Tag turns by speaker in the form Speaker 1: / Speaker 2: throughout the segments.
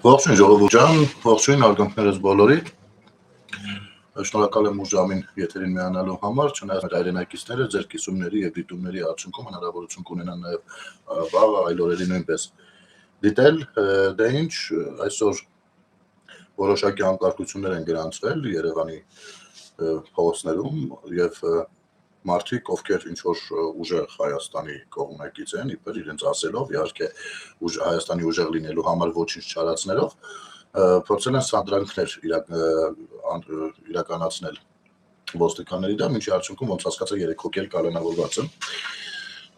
Speaker 1: Ողջույն ժողովուրդ ջան, ողջույն արգանքներս բոլորիդ։ Շնորհակալ եմ ուժամին եթերին միանալու համար, չնայած մեր հայրենակիցները ձեր կիսումների եւ դիտումների արդյունքում հնարավորություն կունենան նաեւ վաղ այլ օրերի նույնպես դիտել, դե ինչ այսօր որոշակի անկարգություններ են գրանցվել Երևանի փողոցներում եւ մարդիկ, ովքեր ինչ-որ ուժեղ Հայաստանի կողմնակից են, իբր իրենց ասելով, իհարկե Հայաստանի ուժեղ լինելու համար ոչինչ չարացնելով, փորձել են սանդրանքներ իրականացնել ոստիկանների դեմ, ինչի արդյունքում ոնց հասկացա 3 հոգի կալանավորված են։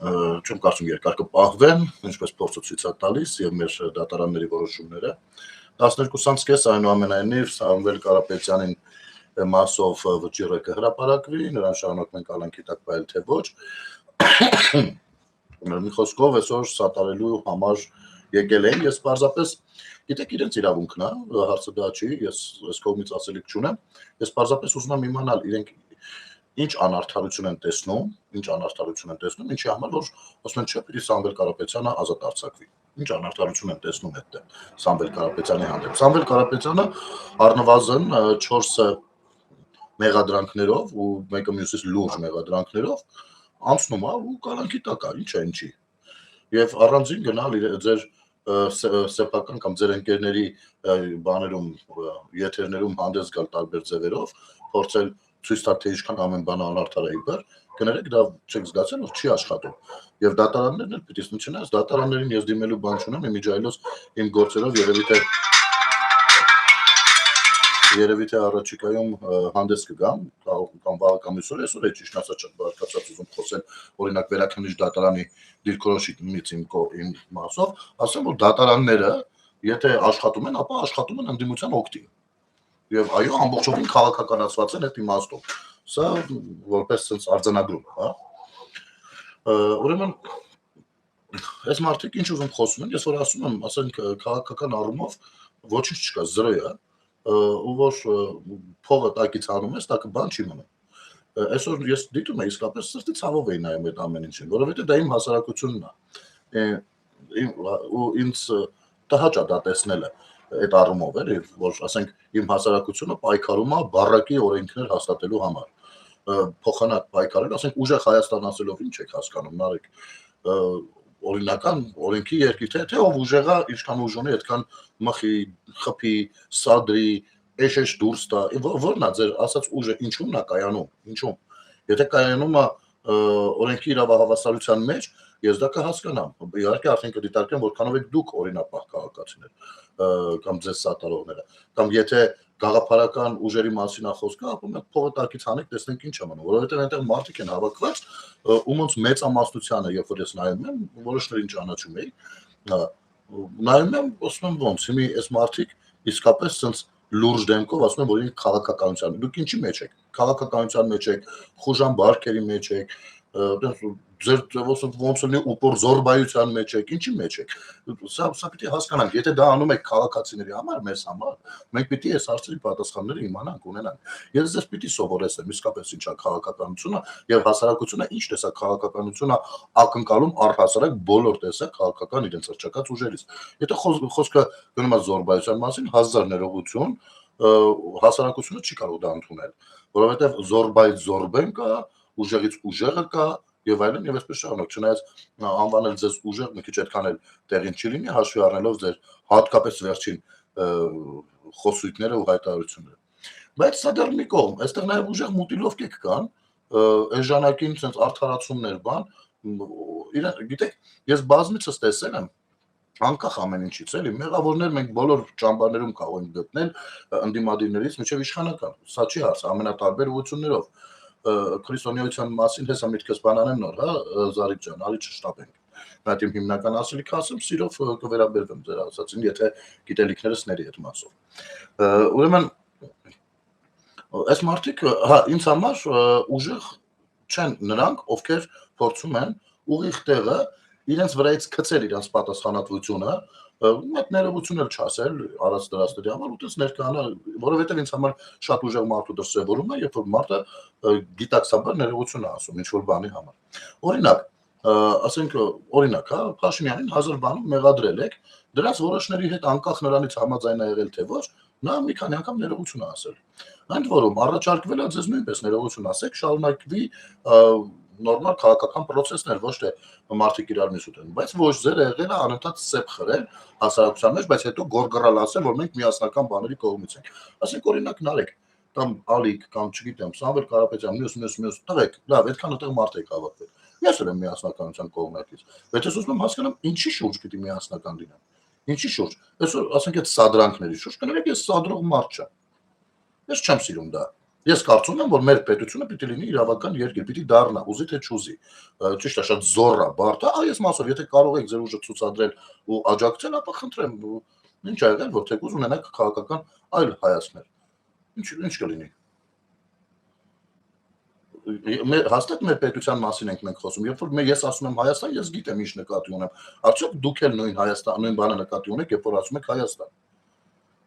Speaker 1: Չեմ կարծում երկար կպահվեն, ինչպես փորձը ցույց է տալիս եւ մեր դատարանների որոշումները 12-ից այնուամենայնիվ Սամվել Կարապետյանին մասով վճիռը կհրապարակվի, նրան շարունակում են կալանքի տակ պահել թե ոչ։ Մի խոսքով այսօր սատարելու համար եկել են, ես պարզապես գիտեք իրենց իրավունքն է, հարցը դա չի, ես այս կողմից ասելիք չունեմ, ես պարզապես ուզում եմ իմանալ իրենք ինչ անարդարություն են տեսնում, ինչի համար որ ասում են չէ, պիտի Սամվել Կարապետյանը ազատ արձակվի։ Ինչ անարդարություն են տեսնում այդտեղ Սամվել Կարապետյանի հանդեպ։ Սամվել Կարապետյանը առնվազն 4 մեղադրանքներով ու մեկը մյուսից լուրջ մեղադրանքներով անցնում է ու կալանքի տակ է, ինչ է ինչի։ Եվ առանձին գնալ ձեր սեփական կամ ձեր ընկերների բաներում եթերներում հանդես գալ տարբեր ձևերով, փորձել ցույց տալ թե ինչքան ամեն բան անարդար է իբր, կներեք դա չեք զգացել որ չի աշխատում։ Եվ դատարաններն էլ պիտի չնայած դատարաններին ես դիմելու բան չունեմ, իմիջայլոց իմ գործերով երևի թե առաջիկայում հանդես կգամ, կամ վաղ կամ այսօր, այսօր է ճիշտ ասած շատ բարգացած ուզում խոսել, օրինակ Վերաքննիչ դատարանի դիրքորոշումից իմ մասով, ասեմ որ դատարանները, եթե աշխատում են, ապա աշխատում են ընդդիմության օգտին։ Եվ այո, ամբողջովին քաղաքականացված են այդ իմաստով։ Սա որպես sense արձանագրում, հա։ Ուրեմն այս մարդիկ ինչ ուզում խոսում են, ես որ ասում եմ, ասենք քաղաքական առումով ոչինչ չկա, 0 է, ու որ փողը տակից հանում ես, տակը բան չի մնում։ Այսօր ես դիտում եմ իսկապես սրտի ցավով էի նայում այդ ամեն ինչին, որովհետեւ դա իմ հասարակությունն է։ Ու ինձ տհաճ է դա տեսնելը այդ առումով էր, որ ասենք իմ հասարակությունը պայքարում է բառակի օրենքներ հաստատելու համար։ Փոխանակ պայքարել, ասենք ուժեղ Հայաստան ասելով ինչ եք հասկանում, նարեկ օրինական օրենքի երկիր թե ով ուժեղ է, ինչքան ուժ ունի, այդքան մխի, խփի, սադրի, էշեշ դուրս տա, որն է ձեր ասած ուժը ինչու՞մն է կայանում, ինչու՞մ։ Եթե կայանում է օրենքի իրավահավասարության մեջ, ես դա կհասկանամ։ Իհարկե արդեն կդիտարկեմ որքանով եք դուք օրինապահ քաղաքացիներ կամ ձեզ սատարողները, կամ եթե գաղափարական ուժերի մասին է խոսքը, ապա մենք փողը տակից հանենք, տեսնենք ինչ է մնում, որովհետև այնտեղ մարդիկ են հավաքված, ումոնց մեծամասնությունը, երբ որ ես նայում եմ, որոշներին ճանաչում էի, նայում եմ, ասում եմ ոնց, հիմի այս մարդիկ իսկապես sense լուրջ դեմքով ասում են, որ ինք քաղաքականության, դուք ինչի մեջ եք, քաղաքականության մեջ եք, խուժան բարքերի մեջ եք, ձեր ոնց լինի ուպոր զորբայության մեջ եք, ինչի մեջ եք։ Սա պիտի հասկանանք, եթե դա անում եք քաղաքացիների համար, մեզ համար, մենք պիտի այս հարցերի պատասխանները իմանանք, ունենանք։ Ես ձեզ պիտի սովորեցնեմ իսկապես ինչ է քաղաքականությունը եւ հասարակությունը ինչ տեսակ քաղաքականություն է ակնկալում առհասարակ բոլոր տեսակ քաղաքական իրենց հռչակած ուժերից։ Եթե խոսքը գնում է զորբայության մասին, հազար ներողություն, հասարակությունը չի կարող դա ընդունել, որովհետեւ զորբայից զորբեն կա, ուժեղից ուժեղը կա եւ այլն եւ այսպես շարունակ, չնայած անվանել ձեզ ուժեղ մի քիչ այդքան էլ տեղին չի լինի, հաշվի առնելով ձեր հատկապես վերջին խոսույթները ու հայտարարությունները։ Բայց սա դեռ մի կողմ, այստեղ նաեւ ուժեղ մուտիլովկեք կան, այս ժամանակին sense արդարացումներ բան, իրեն գիտեք, ես բազմիցս տեսել եմ անկախ ամեն ինչից էլի, մեղավորներ մենք բոլոր ճամբարներում կարող ենք գտնել ընդդիմադիրներից մինչև իշխանական, սա չի հարց, ամենատարբեր ուղղություններով։ Քրիստոնեության մասին հեսա միտքս բանանեմ նոր, հա, Զարիկ ջան, արի չշտապենք։ Նա իմ հիմնական ասելիքը ասեմ, սիրով կվերաբերվեմ ձեր ասածին, եթե գիտելիքներս ների այդ մասով։ Ուրեմն այս մարդիկ, հա, ինձ համար ուժեղ չեն նրանք, ովքեր փորձում են ուղիղ տեղը իրենց վրայից գցել իրենց պատասխանատվությունը, այդ ներողություն էլ չասել առանց դրաստերի համար, ուտես ներկանալ, որովհետև ինձ համար շատ ուժեղ մարդու դրսևորում է, երբ որ մարդը գիտակցաբար ներողություն է ասում ինչ-որ բանի համար։ Օրինակ, ասենք օրինակ, հա, Փաշինյանին 1000 բանում մեղադրել եք, Դրանց որոշների հետ անկախ նրանից համաձայն է եղել թե ոչ, նա մի քանի անգամ ներողություն է ասել։ Ընդ որում առաջարկվել է ձեզ նույնպես ներողություն ասեք, շարունակվի նորմալ քաղաքական process-ներ, ոչ թե մարդիկ իրար միս ուտեն, բայց ոչ ձերը եղել է անընդհատ սեփ խրել հասարակության մեջ, բայց հետո գորգռալ ասել, որ մենք միասնական բաների կողմից ենք։ Ասենք օրինակ Նարեկ կամ Ալիկ կամ չգիտեմ, Սամվել Կարապետյան, մյուս տղեկ, լավ, այդքան այդտեղ մարդ եք հավաքվել։ Ես եմ միասնականության կողմնակից։ Բայց ես ուզում եմ հասկանամ, ինչի շուրջ պիտի միասնական լինեմ։ Ինչի շուրջ։ Այսօր ասենք այդ սադրանքների շուրջ կներեք ես սադրող մարդ չեմ։ Ես չեմ սիրում դա։ Ես կարծում եմ, որ մեր պետությունը պիտի լինի իրավական երկիր, պիտի դառնա, ուզի թե չուզի։ Ճիշտ է, շատ զոռա, բարդ է, այս մասով, եթե կարող եք ձեր ուժը ցուցադրել ու աջակցել, ապա խնդրեմ, ինչ ա եղել, որ թեկուզ ունենաք քաղաքական այլ հայացքներ։ Ինչ կլինի։ Հաստատ մեր պետության մասին ենք մենք խոսում, երբ որ ես ասում եմ Հայաստան, ես գիտեմ ինչ նկատի ունեմ։ Արդյոք դուք էլ նույն Հայաստան, նույն բանը նկատի ունեք, երբ որ ասում եք Հայաստան։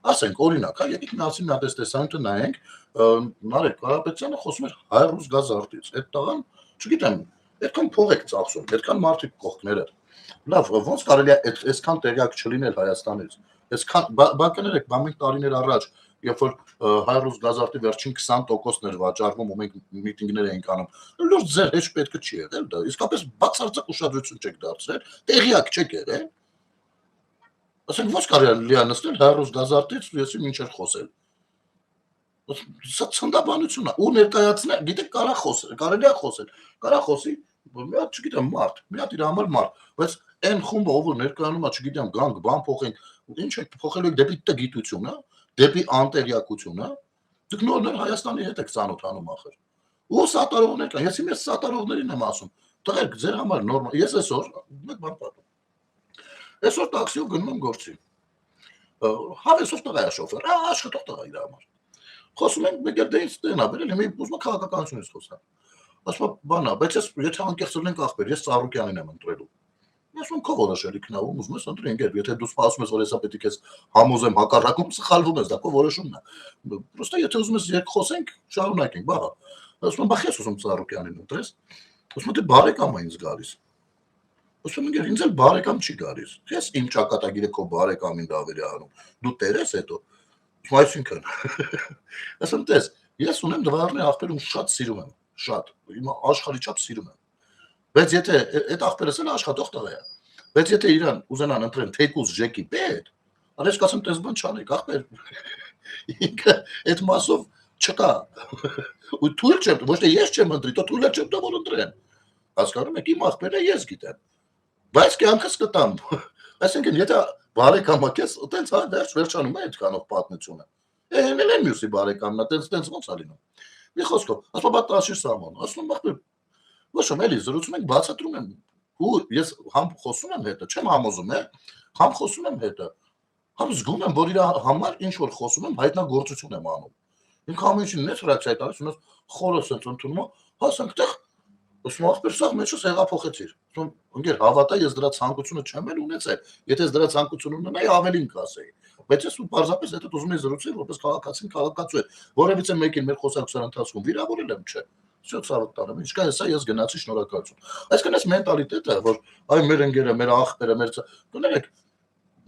Speaker 1: Ասենք օրինակ, հա, եկեք միասին մի հատ տեսանյութը նայենք, Նարեկ Կարապետյանը խոսում էր հայ-ռուս գազ արտից։ Այդ տղան, չգիտեմ, այդքան փող եք ծախսում, այդքան մարդիկ կողքները։ Լավ, ոնց կարելի է այսքան տեղյակ չլինել Հայաստանից։ Այսքան բակներեք, մենք տարիներ առաջ, երբ որ հայ-ռուս գազարտի վերջին 20%-ն էր վաճառվում ու մենք միտինգներ էինք անում, լուրջ ձեր հեչ պետք չի եղել դա։ Իսկապես բացարձակ ուշադրություն չեք դարձրել, տեղյակ չեք եղել։ Ասենք ո՞նց կարելի է նստել հայ-ռուս գազարտից եսի մինչեր խոսել։ Սա ցնդաբանություն է։ Ու ներկայացնել, գիտեք, կարա խոսել, կարելի է խոսել։ Կարա խոսի, մի հատ չգիտեմ, մարդ, մի հատ իր համար մարդ, բայց այն խումբը, ով ներկայանում է, չգիտեմ, գանք, բան փոխենք, ինչ եք փոխելու եք դեպի տգիտություն, հա, դեպի անտերյակություն, հա։ Դուք նոր Հայաստանի հետ եք ծանոթանում ախր։ Ու սատարողներ կան, ես հիմա սատարողներին եմ ասում, տղերք, ձեր համար նորմալ, ես այսօր, մեկ բան պատմեմ։ Այսօր տաքսիով գնում եմ գործի։ Հավեսով տղա է շոֆեր, աշխատող տղա իր համար։ Խոսում ենք, մեկ դե ինձ տենա բերել, հիմա ուզում եմ քաղաքականությունից խոսալ։ Ասում եմ, բանա, բայց եթե անկեղծ լինենք ախպեր, ես Ծառուկյանին եմ ընտրելու։ Ես ում քո որոշելիքն է, ում ուզում ես ընտրի ընկեր, եթե դու սպասում ես, որ հեսա պետք է համոզեմ հակառակում, սխալվում ես, դա քո որոշումն է։ Պրոստը եթե ուզում ես երկխոսենք, շարունակենք, բաղա։ Ասում եմ, բախ ես ուզում Ծառուկյանին ընտրես։ Ասում եմ, դե բարեկամ է ինձ գալիս։ Ասում եմ, ինձ էլ բարեկամ չի գալիս։ Ես իմ ճակատագիրը քո բարեկամին դավերի անում։ Դու տեր ես հետո։ Այսինքն։ Ասում տես, ես ունեմ դվարներ ախպերում շատ սիրում եմ, շատ։ Իմ աշխարհի չափ սիրում եմ։ Բայց եթե այդ ախպերս էլ աշխատող տղա է։ Բայց եթե իրան ուզենան ընտրեն թեկուզ ժեկի պետ, առաջ կասեմ տես բան չանեք, ախպեր։ Ինքը այդ մասով չկա։ Ու թույլ չեմ, ոչ թե ես չեմ ընտրի, թույլ չեմ տա որ ընտրեն։ Հասկանում եք, իմ ախպերը ես գիտեմ։ Բայց կյանքս կտամ։ Այսինքն, եթե բարեկամը քեզ, տենց հա վերջանում է այդքանով պատմությունը։ Էլ են մյուսի բարեկամն է, տենց ոնց է լինում։ Մի խոսքով, ասում եմ, տաշի սահման, ասում եմ, ախպեր, ոչ եմ էլի զրուցում ենք, բացատրում եմ։ Ու ես համ խոսում եմ հետը, չեմ համոզում, համ խոսում եմ հետը։ Համ զգում եմ, որ իր համար ինչ որ խոսում եմ, հայտնագործություն եմ անում։ Ինքը ամեն ինչին նես ռեակցիա տալիս, ունես խորս են ընդունում, հասանք տեղ Ասում ախպեր սաղ մեջս հեղափոխեցիր։ Ասում ընկեր հավատա ես դրա ցանկությունը չեմ էլ ունեցել։ Եթե ես դրա ցանկությունը ունենայի ավելին կասեի։ Բայց ես ու պարզապես հետո ուզում եի զրուցել որպես քաղաքացին քաղաքացու է։ Որևիցե մեկին մեր խոսակցության ընթացքում վիրավորել եմ չէ։ Всё ցավը տանում։ Ինչ կա հեսա ես գնացի շնորհակալություն։ Այսինքն այս մենտալիտետը որ այ մեր ընկերը, մեր ախպերը, մեր կներեք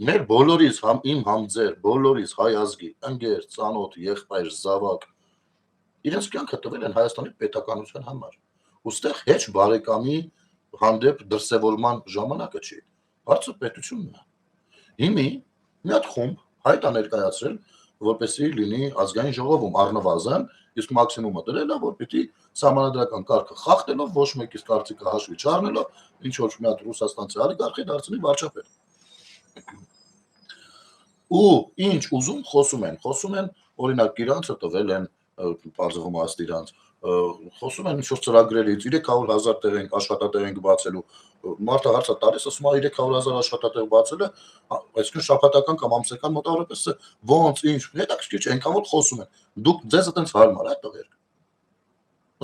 Speaker 1: մեր բոլորիս համ իմ համ ձեր բոլորիս հայ ազգի ընկեր, ծանոթ, եղբայր, զավակ իրենց կյանքը տվել են Հայաստանի պետականության համար։ Ոստեղ հեչ բարեկամի հանդեպ դրսևորման ժամանակը չի։ Հարցը պետությունն է։ Հիմի մի հատ խումբ հայտ է ներկայացրել, որպեսզի լինի ազգային ժողովում առնվազն, իսկ մաքսիմումը դրել է, որ պիտի սահմանադրական կարգը խախտելով, ոչ մեկից կարծիքը հաշվի չառնելով, ինչ որ մի հատ ռուսաստանցի ալիգարխի դարձնի վարչապետ։ Ու ինչ ուզում խոսում են, օրինակ իրանցը տվել են բարձվում աստ իրանց խոսում են ինչ-որ ծրագրերից 300,000 տեղ ենք աշխատատեղ ենք բացելու մարդը հարցը տալիս ասում է 300,000 աշխատատեղ բացելը այսինքն շաբաթական կամ ամսական մոտավորապես ոնց ինչ հետաքրքիր չէ այնքան որ խոսում են դուք ձեզ այտենց հարմար է տղեր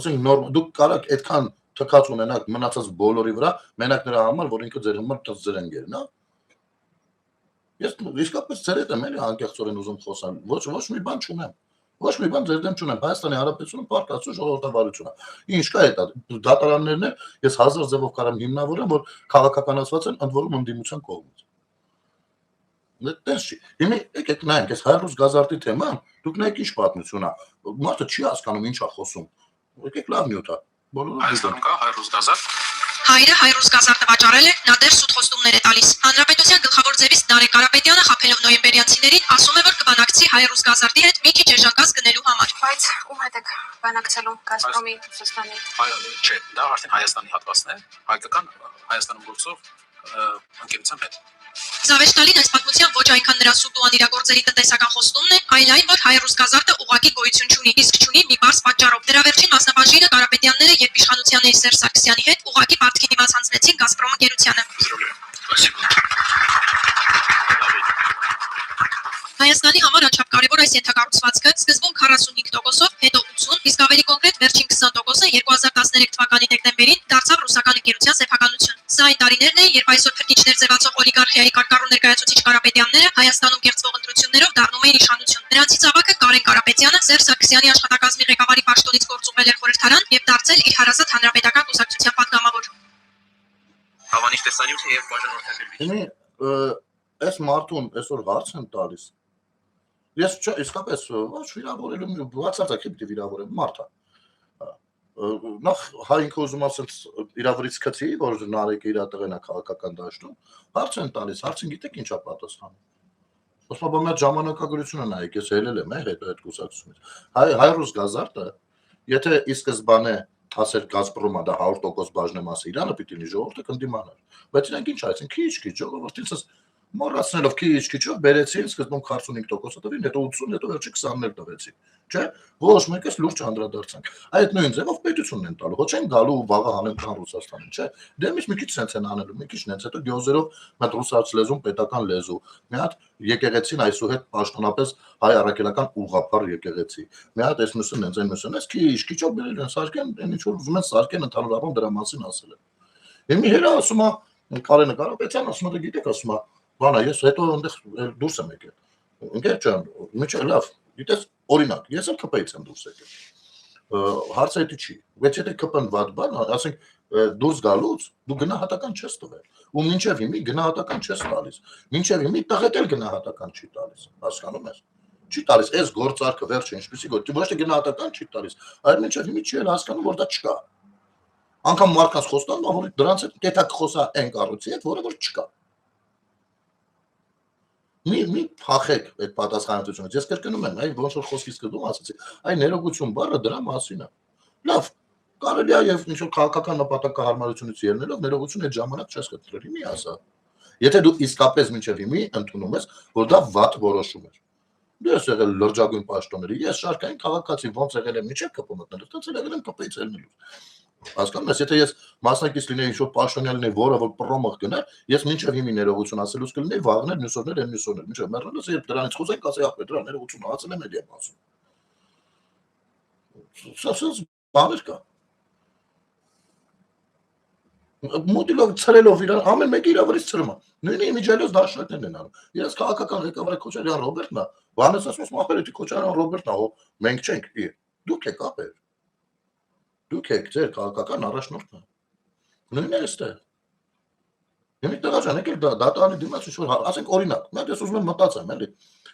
Speaker 1: ասենք նորմալ դուք կարաք այդքան թքած ունենաք մնացած բոլորի վրա մենակ նրա համար որ ինքը ձեր համար ձեր ընկերն է ես իսկապես ձեր հետ եմ էլի անկեղծորեն ուզում խոսալ ոչ մի բան չունեմ Ոչ մի բան ձեր դեմ չունեմ, Հայաստանի Հանրապետությունը պարտացու ժողովրդավարություն է։ Ինչ կա այդ դատարաններն են, ես 1000 ձևով կարամ հիմնավորեմ, որ քաղաքականացված են ընդ որում ընդդիմության կողմից։ Դες չի։ Հիմա եկեք նայենք, այս հայրուս գազարտի թեման, դուք նայեք ինչ պատմություն է։ Մարդը չի հասկանում ինչ է խոսում։ Եկեք լավ նյութ է։ Բոլորը
Speaker 2: Հայաստանում կա հայրուս գազարդ։
Speaker 3: Հայրը հայրուս գազարտը վաճառել է, նա դեռ սուտ խոստումներ է տալիս։ Հանրապետության գլխավոր ձևից Նարեկ Կարապետյանը խաբելով նոյեմբերյանցիներին ասում է, որ կբանակցի հայրուս գազարտի հետ մի քիչ էժան գնելու համար։
Speaker 4: Բայց ում հետ եք բանակցելու Գազպրոմի, Ռուսաստանի։
Speaker 2: Չէ, դա արդեն Հայաստանի հատվածն է, հայկական Հայաստանում գործող ընկերության հետ։
Speaker 3: Զավեշտալին այս պատմության ոչ այնքան նրա սուտ ու անիրագործելի տնտեսական խոստումն է, այլ այն, որ հայրուս գազարտը ուղղակի գոյություն չունի, իսկ չունի մի բարձ պատճառով։ Դրա վերջին մասնաբաժինը Կարապետյանները, երբ իշխանության էր Սերժ Սարգսյանի հետ, ուղղակի պարտքի դիմաց հանձնեցին Գազպրոմ ընկերությանը։ Հայաստանի համար անչափ կարևոր այս ենթակառուցվածքը սկզբում 45%-ով, հետո 80%, իսկ ավելի կոնկրետ վերջին 20%-ը 2013 թվականի դեկտեմբերին դարձավ ռուսական ընկերության սեփականություն։ Սա այն տարիներն էին, երբ այսօր քրտիչներ ձևացող օլիգարխիայի կարկառու ներկայացուցիչ Կարապետյանները Հայաստանում կերծվող ընտրություններով դառնում էին իշխանություն։ Նրանցից ավագը Կարեն Կարապետյանը Սերժ Սարգսյանի աշխատակազմի ղեկավարի պաշտոնից գործուղել էր խորհրդարան եւ դարձել իր հարազատ հանրապետական կուսակցության պատգամավոր։
Speaker 2: Հավանիշ տեսանյութ եւ բաժանորդագրվիչ։
Speaker 1: Հիմա այս մարդուն այսօր հարց են տալիս։ Ես իսկապես ոչ վիրավորելու բացարձակ պիտի վիրավորեմ մարդը։ Նախ հայինքը ուզում ասած իրավրից քցի, որ Նարեկը իր տղեն է քաղաքական դաշտում, հարց են տալիս, հարցին գիտեք ինչա պատասխանը։ Ոսմաբա մեր ժամանակագրությունը նայեք, ես ելել եմ այդ կուսակցությունից։ Հայրուս գազարտը, եթե ի սկզբանե ասել Գազպրոմը դա 100% բաժնեմաս է Իրանը պիտի լինի ժողովուրդը կնդիմանար։ Բայց իրանք ինչ այսին քիչ-քիչ ժողովրդից մոռացնելով քիչ-քիչով բերեցին սկզբում 45%-ը տվին, հետո 80, հետո վերջի 20-ներ տվեցին։ Չէ՞, ոչ մեկս լուրջ անդրադարձանք։ Այդ նույն ձևով պետությունն են տալու, ոչ են գալու վաղը հանել կան Ռուսաստանին, չէ՞։ Դեմից մի քիչ sense են անելու, մի քիչ նենց, հետո գյոզերով մատ ռուսաց լեզուն պետական լեզու։ Մի հատ եկեղեցին այսուհետ պաշտոնապես հայ առաքելական ուղղափառ եկեղեցի։ Մի հատ այս մյուսը նենց այն մյուսը, այս քիչ-քիչով բերել են սարքեն, այն ինչ որ ուզում են սարքեն ընդհանուր առում դրա մասին ասել են։ Հիմա հերա ասում է Կարենը Կարապետյանը ասում է գիտեք ասում է բանա ես հետո այնտեղ դուրս եմ եկել։ Ընկեր ջան, միջը լավ, գիտես օրինակ, ես էլ ԿՊ-ից եմ դուրս եկել։ Հարցը դա չի, բայց եթե ԿՊ-ն վատ բան, ասենք դուրս գալուց դու գնահատական չես տվել, ու մինչև հիմի գնահատական չես տալիս։ Մինչև հիմի տղետ էլ գնահատական չի տալիս, հասկանում ես։ Չի տալիս, այս գործարքը վերջը ինչպեսի գործ, ոչ թե գնահատական չի տալիս, այլ մինչև հիմի չի էլ հասկանում, որ դա չկա։ Անկամ մարդկանց խոստանում է, որ դրանց հետ դետա կխոսա այն կառույցի հետ, որը որ չկա։ Մի փախեք այդ պատասխանատվությունից։ Ես կրկնում եմ, այն ոնց որ խոսքի սկզբում ասացի, այն ներողություն բառը դրա մասին է։ Լավ, կարելի է եւ ինչ որ քաղաքական նպատակահարմարությունից ելնելով ներողություն այդ ժամանակ չես խնդրել, մի ասա։ Եթե դու իսկապես մինչև հիմի ընդունում ես, որ դա վատ որոշում էր։ Դու ես եղել լրջագույն պաշտոնների, ես շարքային քաղաքացի ոնց եղել եմ մինչև ԿՊ մտնել, այդպես եղել եմ ԿՊ-ից ելնելու։ Հասկանում ես, եթե ես մասնակից լինեի ինչ-որ պաշտոնյա լինեի, որը որ պրոմող գնա, ես մինչև հիմի ներողություն ասելուց կլինեի վաղներ, մյուսօրներ, մյուսօրներ, մինչև մեռնելուց երբ դրանից խոսենք, ասեի ախպեր, դրա ներողություն ասել եմ, էլի եմ ասում։ Սա բաներ կա։ Մոդիլով ցրելով իրան ամեն մեկը իր վրից ցրում է։ Նույնը իմիջիալոց դաշնակներն են անում։ Ես քաղաքական ղեկավար Քոչարյան Ռոբերտն է, բանս ասում եմ, ախպեր, դա Քոչարյան Ռոբերտն է, հո մենք չենք, դուք եք ապեր։ Դուք եք ձեր քաղաքական առաջնորդն է։ Նույնն է այստեղ։ Հիմա դրա ջան, եկեք դատանի դիմաց ինչ-որ ասենք օրինակ, մի հատ ես ուզում եմ մտածեմ, էլի։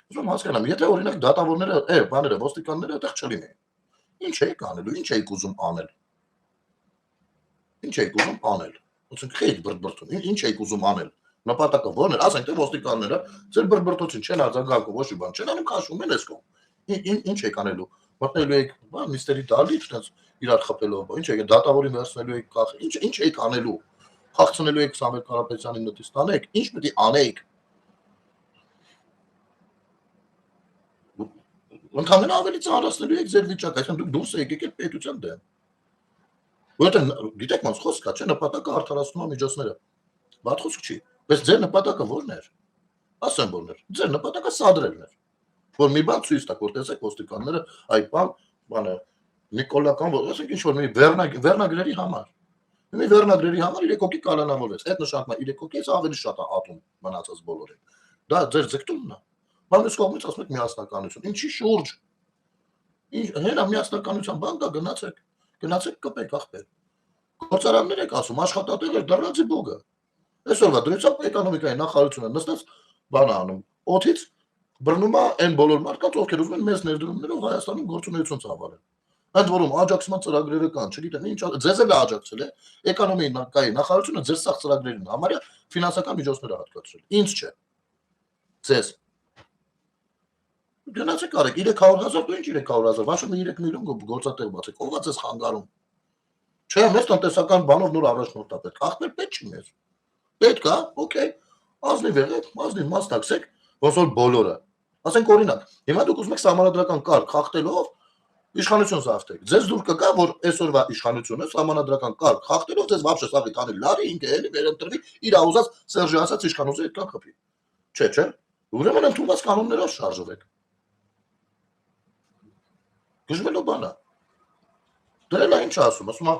Speaker 1: Ուզում եմ հասկանամ, եթե օրինակ դատավորները, բաները, ոստիկանները այդտեղ չլինեին։ Ինչ եք անելու, ինչ եք ուզում անել։ Ինչ եք ուզում անել։ Ոնց եք բրբրտում, ինչ եք ուզում անել։ Նպատակը ո՞րն է։ Ասենք թե ոստիկանները ձեր բրբրտոցին չեն արձագանքում, ոչ մի բան չեն անում, քաշում են էս կողմ։ Ինչ եք անելու։ Մտնելու եք, բան, միստերի դալիճ, տենց իրար խփելով, ինչ եք դատավորին վերցնելու եք կախ, ինչ եք անելու։ Խաղցնելու եք Սամվել Կարապետյանի նոտից տանեք, ինչ պետք է անեիք։ Ընդհանրապես ավելի ծանրացնելու եք ձեր վիճակը, այսինքն դուք դուրս եք եկել պետության դեմ։ Որովհետեւ գիտեք ոնց խոսք կա, չէ՞, նպատակը արդարացնում է միջոցները։ Բաց խոսք չի, բայց ձեր նպատակը ո՞րն էր։ Ասեմ ո՞րն էր։ Ձեր նպատակը սադրելն էր։ Որ մի բան ցույց տա, որ տեսեք ոստիկանները այդ բանը Նիկոլական, ասենք ինչ որ մի վերնագրերի համար։ Մի վերնագրերի համար 3 հոգի կալանավորվեց։ Այդ նշանակում է 3 հոգից ավելի շատ է ատում մնացած բոլորին։ Դա ձեր ձգտումն է։ Բայց կողմից ասում եք միասնականություն։ Ինչի շուրջ։ Հենա միասնականության բան կա, գնացեք կպեք ախպեր։ Գործարաններ եք ասում, աշխատատեղեր դառնացի բուգը։ Այսօրվա դրությամբ էկոնոմիկայի նախարարությունը նստած բան անում, օթից բռնում է այն բոլոր մարդկանց, ովքեր ուզում են մեծ ներդրումներով Հայաստանում գործունեություն ծավալել։ Ընդ որում աջակցման ծրագրերը կան, չգիտեմ ինչ, ձեզ էլ է աջակցել է էկոնոմիկայի նախարարությունը ձեր սաղ ծրագրերին համարյա ֆինանսական միջոցներ է հատկացրել։ Ինչ չէ։ Ձեզ։ Գնացեք արեք 300,000 դու ինչ 300,000, վաշում 3 միլիոն գործատեղ բացեք, ով է ձեզ խանգարում։ Չէ, մեր տնտեսական բանով նոր առաջնորդ է պետք։ Ախտել պետք չի մեզ։ Պետք է, օքեյ, ազնիվ եղեք, ազնիվ մասնակցեք, ոնց որ բոլորը։ Ասենք օրինակ, հիմա դուք ուզում եք սահմանադրական կարգ խախտելով իշխանություն զավթեք։ Ձեզ դուր կգա, որ այսօրվա իշխանությունը սահմանադրական կարգ խախտելով ձեզ վաբշե սաղի տանի լարի, ինքը էլի վերընտրվի, իր ուզած Սերժի ասած իշխանուձի հետ կան խփի։ Չէ։ Ուրեմն ընդունված կանոններով շարժվեք։ Գժվելով բանա։ Դրել է ինչ ասում, ասում է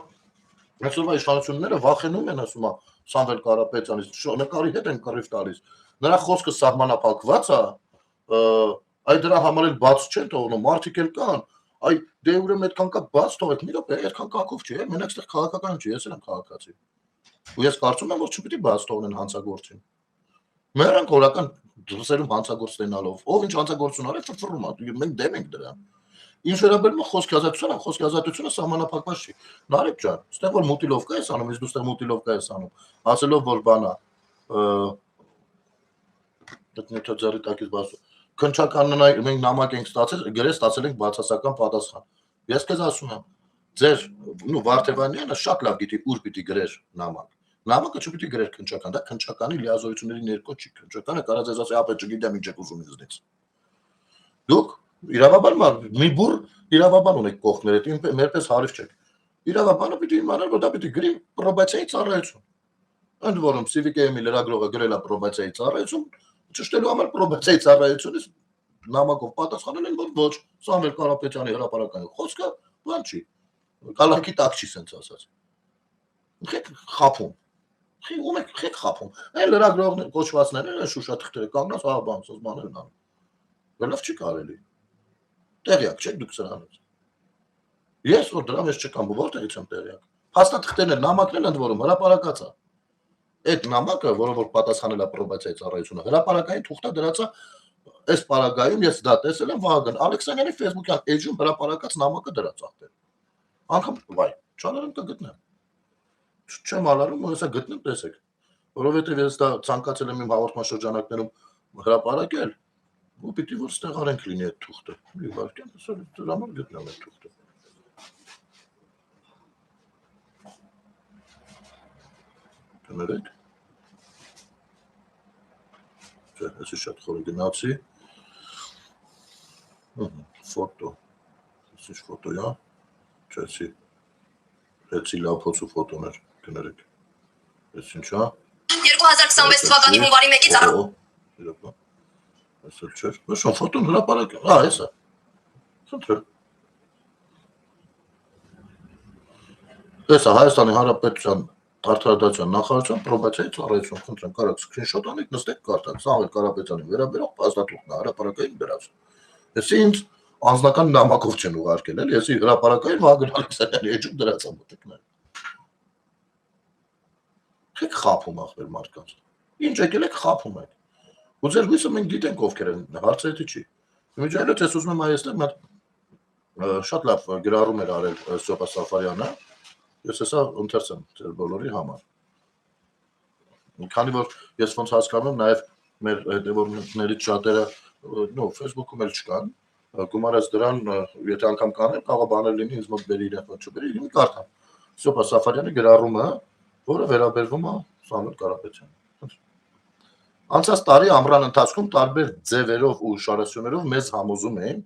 Speaker 1: այսօրվա իշխանությունները վախենում են, ասում է Սամվել Կարապետյանից, նկարի հետ են կռիվ տալիս։ Նրա խոսքը սահմանափակված է, այ դրա համար էլ բաց չեն թողնում, մարդիկ էլ կան, այ դե ուրեմն այդքան կա բաց թողեք, մի րոպե, այդքան կակով չի, մենակ այստեղ քաղաքական չի, ես էլ եմ քաղաքացի։ Ու ես կարծում եմ, որ չպիտի բաց թողնեն հանցագործին։ Մերոնք օրական դրսերում հանցագործ ստենալով, ով ինչ հանցագործություն արել, ֆրֆռում է, մենք դեմ ենք դրան։ Ինչ վերաբերում է խոսքի ազատությունը սահմանափակված չի։ Նարեկ ջան, այստեղ որ մուտիլովկա ես անում, իսկ դու այստեղ մուտիլովկա ես անում, ասելով որ բանա, դեռ ձեռի տակից բացում։ Քննչականն մենք նամակ ենք ստացել, գրել ստացել ենք բացասական պատասխան։ Ես քեզ ասում եմ, ձեր Վարդևանյանը շատ լավ գիտի ուր պիտի գրեր նամակ։ Նամակը չպիտի գրեր քննչական, դա քննչականի լիազորությունների ներքո չի, քննչականը կարա ձեզ ասի, ապա չգիտեմ ինչ եք ուզում ինձնից։ Դուք իրավաբան մի բուր իրավաբան ունեք կողքներդ, մերպես հարիվ չեք։ Իրավաբանը պիտի իմանալ, որ դա պիտի գրի պրոբացիայի ծառայություն։ Ընդ որում Civic-ի լրագրողը գրել է պրոբացիայի ծառայություն, ճշտելու համար պրոբացիայի ծառայությունից նամակով պատասխանել են, որ ոչ, Սամվել Կարապետյանի հրապարակային խոսքը բան չի։ Կալանքի տակ չի սենց ասած։ Խեք խափում։ Ում եք խեք խափում։ Այն լրագրողներ կոչվածները են Շուշա թղթերը կանգնած, հա բան, սոս բաներ են անում։ Լավ չի կարելի։ Տեղյակ չեք դուք սրանից։ Ես որ դրա մեջ չկամ, որտեղից եմ տեղյակ։ Փաստաթղթերն են, նամակն էլ ընդ որում հրապարակած է։ Այդ նամակը, որը որ պատասխանել է պրոբացիայի ծառայությունը, հրապարակային թուղթա դրած է այս պարագայում ես դա տեսել եմ Վահագն Ալեքսանյանի Facebook-յան էջում հրապարակած նամակը դրած ախտել։ Անկամ վայ, չանարım կգտնեմ։ Չեմ ալարում, ու հեսա գտնեմ, տեսեք։ Որովհետև ես դա ցանկացել եմ իմ հաղորդման շրջանակներում հրապարակել, ու պիտի որ ստեղ արենք լինի այդ թուղթը։ Մի վարքյան, հեսա դրա համար գտնեմ այդ թուղթը։ Կներեք։ Չէ, հեսի շատ խորը գնացի։ Ֆոտո։ Ինչ ֆոտո է։ Չեցի։ Հեցի լավ փոցու ֆոտոներ, կներեք։ Ես ինչ է։
Speaker 5: 2026 թվականի հունվարի 1-ից
Speaker 1: Իրապա։ Այսօր չէր։ Ոչ ֆոտոն հրապարակ։ Հա, էսա։ Խնդրեմ։ Էսա Հայաստանի Հանրապետության Արդարադատության նախարարության պրոբացիայի ծառայություն, խնդրեմ, կարաք սկրինշոտ անեք, նստեք կարդաք, Սամվել Կարապետյանի վերաբերող փաստաթուղթն է հրապարակային դրած։ Ես ինձ անձնական նամակով չեն ուղարկել, էլի, ես հրապարակային Վահագն Ալեքսանյանի էջում դրած եմ մտիկներ։ Եք խափում ախր մարդկանց։ Ինչ եկել եք խափում եք։ Ու ձեր հույսը մենք գիտենք ովքեր են, հարցը դա չի։ Իմիջիայլոց ես ուզում եմ այստեղ մի շատ լավ գրառում էր արել Սոպա Սաֆարյանը։ Ես հեսա ընթերցեմ ձեր բոլորի համար։ Քանի որ ես ոնց հասկանում եմ, նաև մեր հետևորդներից շատերը Facebook-ում էլ չկան, գումարած դրան, եթե անգամ կանեմ, կարող է բաներ լինի, ինձ մոտ բերի իրեն չբերի, մի կարդամ։ Սոպա Սաֆարյանի գրառումը, որը վերաբերվում է Սամվել Կարապետյանին։ Անցած տարի ամռան ընթացքում տարբեր ձևերով ու հուշարձություններով մեզ համոզում էին,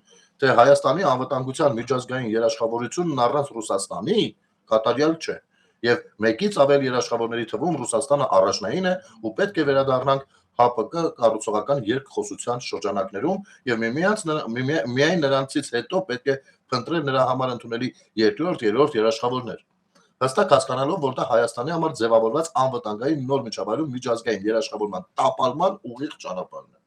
Speaker 1: թե Հայաստանի անվտանգության միջազգային երաշխավորությունն առանց Ռուսաստանի կատարյալ չէ, եւ մեկից ավել երաշխավորների թվում Ռուսաստանը առաջնային է ու պետք է վերադառնանք ՀԱՊԿ կառուցողական երկխոսության շրջանակներում եւ միայն նրանցից հետո պետք է փնտրել նրա համար ընդունելի երկրորդ, երրորդ երաշխավորներ։ Հստակ հասկանալով, որ դա Հայաստանի համար ձևավորված անվտանգային նոր միջավայրում միջազգային երաշխավորման տապալման ուղիղ ճանապարհն է։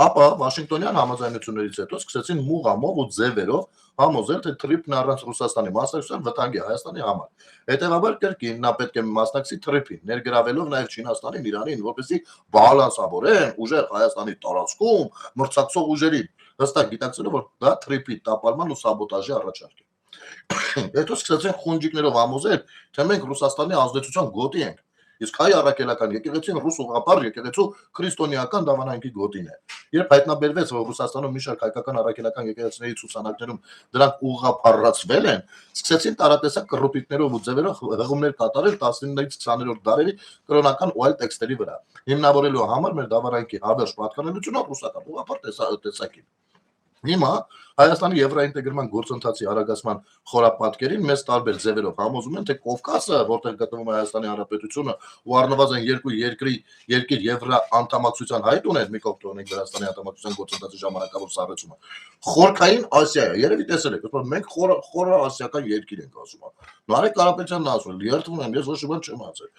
Speaker 1: Ապա Վաշինգտոնյան համաձայնություններից հետո սկսեցին մուղամով ու ձևերով համոզել, թե թրիփն առանց Ռուսաստանի մասնակցության վտանգ է Հայաստանի համար։ Հետևաբար կրկին նա պետք է մասնակցի թրիփին, ներգրավելով նաև Չինաստանին, Իրանին, որպեսզի բալանսավորեն ուժեր Հայաստանի տարածքում մրցակցող ուժերին, հստակ գիտակցելով, որ դա թրիփի տապալման ու սաբոտաժի առաջարկ է։ Հետո սկսեցին խունջիկներով համոզել, թե մենք Ռուսաստանի ազդեցության գոտի ենք։ Իսկ հայ առաքելական եկեղեցին ռուս ուղղափառ եկեղեցու քրիստոնեական դավանանքի գոտին է։ Երբ հայտնաբերվեց, որ Ռուսաստանում մի շարք հայկական առաքելական եկեղեցիների ցուցանակներում դրանք ուղղափառացվել են, սկսեցին տարատեսակ կռուպիկներով ու ձևերով հղումներ կատարել 19-ից 20-րդ դարերի կրոնական ու այլ տեքստերի վրա, հիմնավորելու համար մեր դավանանքի հավերժ պատկանելությունը ռուսական ուղղափառ տեսակին։ Հիմա Հայաստանի եվրոինտեգրման գործընթացի արագացման խորապատկերին մեծ տարբեր ձևերով համոզում են, թե Կովկասը, որտեղ գտնվում է Հայաստանի Հանրապետությունը, ու առնվազն երկու երկիր եվրոանդամակցության հայտ ուներ, մի կողմ տոնենք Հայաստանի անդամակցության գործընթացի ժամանակավոր սառեցումը, խորքային Ասիա է, երևի տեսել եք, ասում մենք խորը ասիական երկիր ենք ասում։ Նարեկ Կարապետյանն ասում է, երդվում եմ, ես ոչ մի բան չեմ ասել։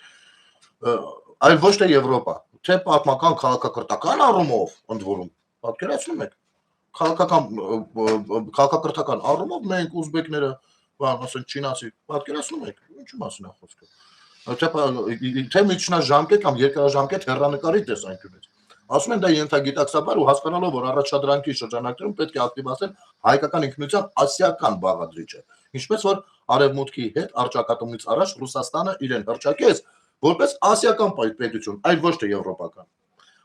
Speaker 1: Այլ ոչ թե Եվրոպա, թե պատմական քաղաքակրթական առումով, ընդ որում, պատկերացնում եք քաղաքակրթական առումով մենք ուզբեկները, ասենք չինացի, պատկերացնում եք, ինչի մասին է խոսքը։ Թե միջնաժամկետ կամ երկարաժամկետ հեռանկարի տեսանկյունից։ Ասում են դա ենթագիտակցաբար ու հասկանալով, որ առաջադրանքի շրջանակներում պետք է ակտիվացնել հայկական ինքնության ասիական բաղադրիչը, ինչպես որ արևմուտքի հետ առճակատումից առաջ Ռուսաստանը իրեն հռչակեց որպես ասիական պետություն, այլ ոչ թե եվրոպական։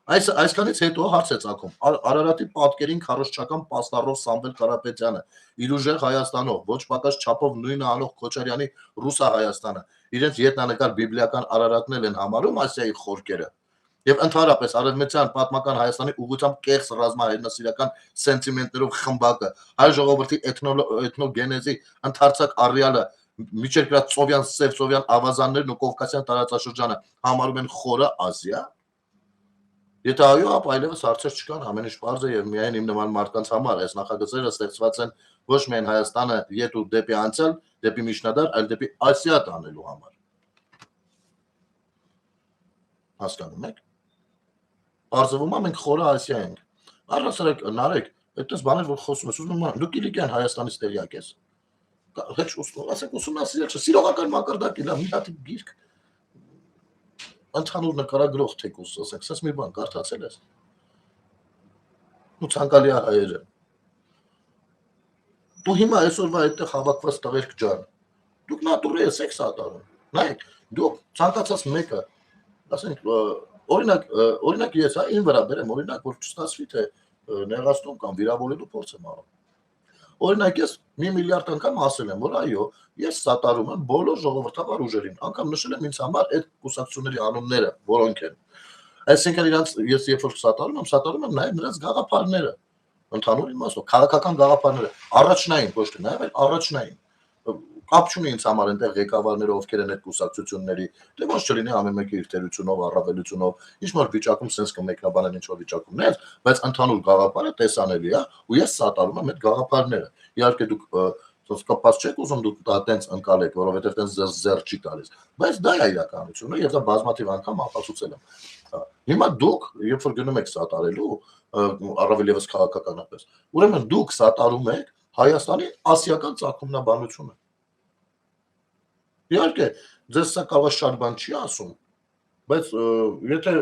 Speaker 1: Այսքանից հետո հարց է ծագում Արարատի պատկերին քարոզչական պաստառով Սամվել Կարապետյանը, իր ուժեղ Հայաստանով, ոչ պակաս չափով նույնը անող Քոչարյանի Ռուսա Հայաստանը, իրենց ետնանկար բիբլիական Արարատն են համարում Ասիայի խորքերը, եւ ընդհանրապես արևմտյան պատմական Հայաստանի ուղղությամբ կեղծ ռազմահայրենասիրական սենտիմենտներով խմբակը, հայ ժողովրդի էթնոգենեզի ընդարձակ առյալը, միջերկրածովյան սևծովյան ավազաններն ու կովկասյան տարածաշրջանը համարում են խորը Ասիա։ Եթե այո, ապա այլևս հարցեր չկան, ամեն ինչ պարզ է եւ միայն իմ նման մարդկանց համար այս նախագծերը ստեղծված են ոչ միայն Հայաստանը ետ ու դեպի անցյալ, դեպի միջնադար, այլ դեպի Ասիա տանելու համար։ Հասկանում եք։ Պարզվում է մենք խորը Ասիա ենք։ Առասարակ Նարեկ, այդպես բաներ որ խոսում ես, ուզում եմ դու Կիլիկյան Հայաստանից տեղյակ ես։ Հեչ ասեք ուսումնասիրել չէ, սիրողական մակարդակի լավ մի հատ գիրք ընդհանուր նկարագրող թեկուզ, ասենք, ասես մի բան կարդացել ես։ Ու ցանկալի է հայերը։ Դու հիմա այսօրվա այդտեղ հավաքված տղերք ջան, դուք նատուրի եք սատարում։ Նայեք, դուք ցանկացած մեկը, ասենք, օրինակ ես այն վրա բերեմ, օրինակ որ չստացվի թե նեղացնում կամ վիրավորելու փորձ եմ անում։ Օրինակ ես 1 միլիարդ անգամ ասել եմ, որ այո, ես սատարում եմ բոլոր ժողովրդավար ուժերին, անգամ նշել եմ ինձ համար այդ կուսակցությունների անունները, որոնք են։ Այսինքն իրանց ես երբ որ սատարում եմ նաև նրանց գաղափարները, ընդհանուր իմաստով, քաղաքական գաղափարները, առաջնային, ոչ թե նաև այլ առաջնային։ Կապ չունի ինձ համար այնտեղ ղեկավարները ովքեր են այդ կուսակցությունների, դե ոչ չլինի ամեն մեկը իր թերությունով, առավելությունով, ինչ որ վիճակում sense կմեկնաբանեն ինչ որ վիճակումներ, բայց ընդհանուր գաղափարը տեսանելի է, ու ես սատարում եմ այդ գաղափարները։ Իհարկե դուք կապված չեք ուզում դուք դա տենց ընկալեք, որովհետև տենց զեր չի տալիս, բայց դա է իրականությունը եւ դա բազմաթիվ անգամ ապացուցել եմ։ Հիմա դուք, երբ որ գնում եք սատարելու, առավել եւս քաղաքականապես, ուրեմն դուք սատարում եք Հայաստանի ասիական ծագումնաբանությունը։ Իհարկե, ձեզ սա կարող է շատ բան չի ասում, բայց եթե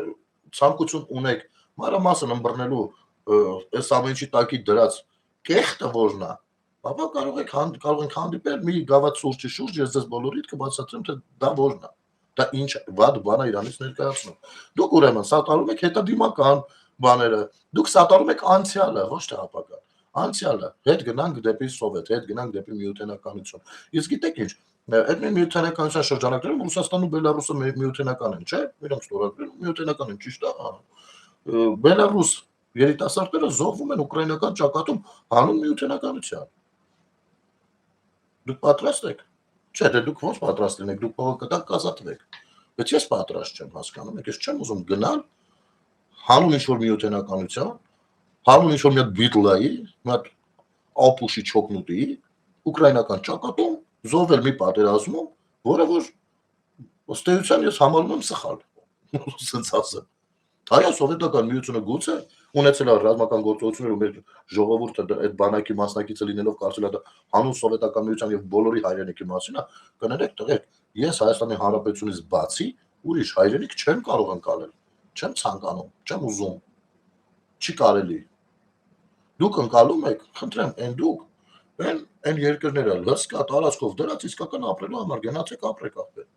Speaker 1: ցանկություն ունեք մանրամասն ըմբռնելու այս ամեն ինչի տակի դրած կեղտը որն է, ապա կարող ենք հանդիպել մի գավաթ սուրճի շուրջ, ես ձեզ բոլորիդ կբացատրեմ, թե դա որն է, դա ինչ վատ բան է իրանից ներկայացնում։ Դուք ուրեմն սատարում եք հետադիմական բաները, դուք սատարում եք անցյալը, ոչ թե ապագան, անցյալը, հետ գնանք դեպի սովետ, հետ գնանք դեպի միութենականություն։ Իսկ գիտեք ինչ, այդ միութենականության շրջանակներում Ռուսաստանն ու Բելարուսը միութենական են, չէ՞, իրենք ստորագրել միութենական են, ճիշտ է։ Բելարուս երիտասարդները զոհվում են ուկրաինական ճակատում հանուն միութենականության։ Դուք պատրաստ եք։ Չէ, դե դուք ո՞նց պատրաստ լինեք, դուք փողոքտակ կազատվեք։ Բայց ես պատրաստ չեմ, հասկանում եք, ես չեմ ուզում գնալ հանուն ինչ-որ միութենականության, հանուն ինչ-որ մի հատ բիտլայի, մի հատ ապուշի չոքնուտի, ուկրաինական ճակատում զոհվել մի պատերազմում, որը որ ըստ էության ես համարում եմ սխալ։ Սենց ասեմ։ Հայ սովետական միությունը գուցե ունեցել է ռազմական գործողություններ ու մեր ժողովուրդը այդ բանակի մասնակիցը լինելով կարծել է դա հանուն սովետական միության եւ բոլորի հայրենիքի մասին է, կներեք տղեկ, ես Հայաստանի Հանրապետությունից բացի ուրիշ հայրենիք չեմ կարող անցնել, չեմ ցանկանում, չեմ ուզում, չի կարելի։ Դուք անցալում եք, խնդրեմ, այն դուք, այն երկրները լսկա տարածքով դրած իսկական ապրելու համար գնացեք ապրեք ապրեք։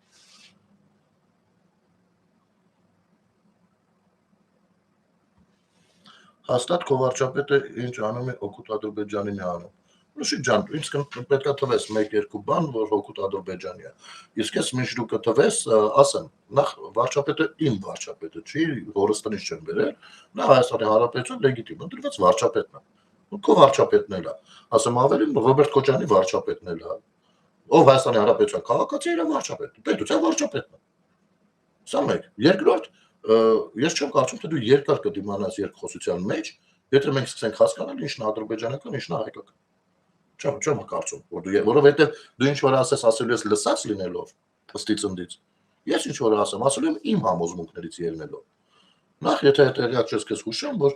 Speaker 1: Հաստատ քո վարչապետը ինչ անում է օգուտ Ադրբեջանին է անում։ Նշիկ ջան, ինձ պետքա թվես 1-2 բան, որ օգուտ Ադրբեջանի է։ Իսկ ես միշտ դու կթվես, ասեմ, նախ վարչապետը իմ վարչապետը չի, Հորստանից չեմ բերել, նա Հայաստանի Հանրապետություն լեգիտիմ ընտրված վարչապետն է։ Քո վարչապետն էլ է։ Ասեմ ավելին Ռոբերտ Քոչյանի վարչապետն էլ է։ Ով Հայաստանի Հանրապետության քաղաքացի իր վարչապետը, պետության վարչապետն է։ Սա մեկ։ Երկրորդ, ես չեմ կարծում, թե դու երկար կդիմանաս երկխոսության մեջ, եթե մենք սկսենք հասկանալ ինչն է ադրբեջանական, ինչն է հայկական։ Չեմ կարծում, որովհետև դու ինչ որ ասես, ասելու ես լսած լինելով, ըստից ընդից։ Ես ինչ որ ասեմ, ասելու եմ իմ համոզմունքներից ելնելով։ Նախ եթե տեղյակ չես քեզ հուշեմ, որ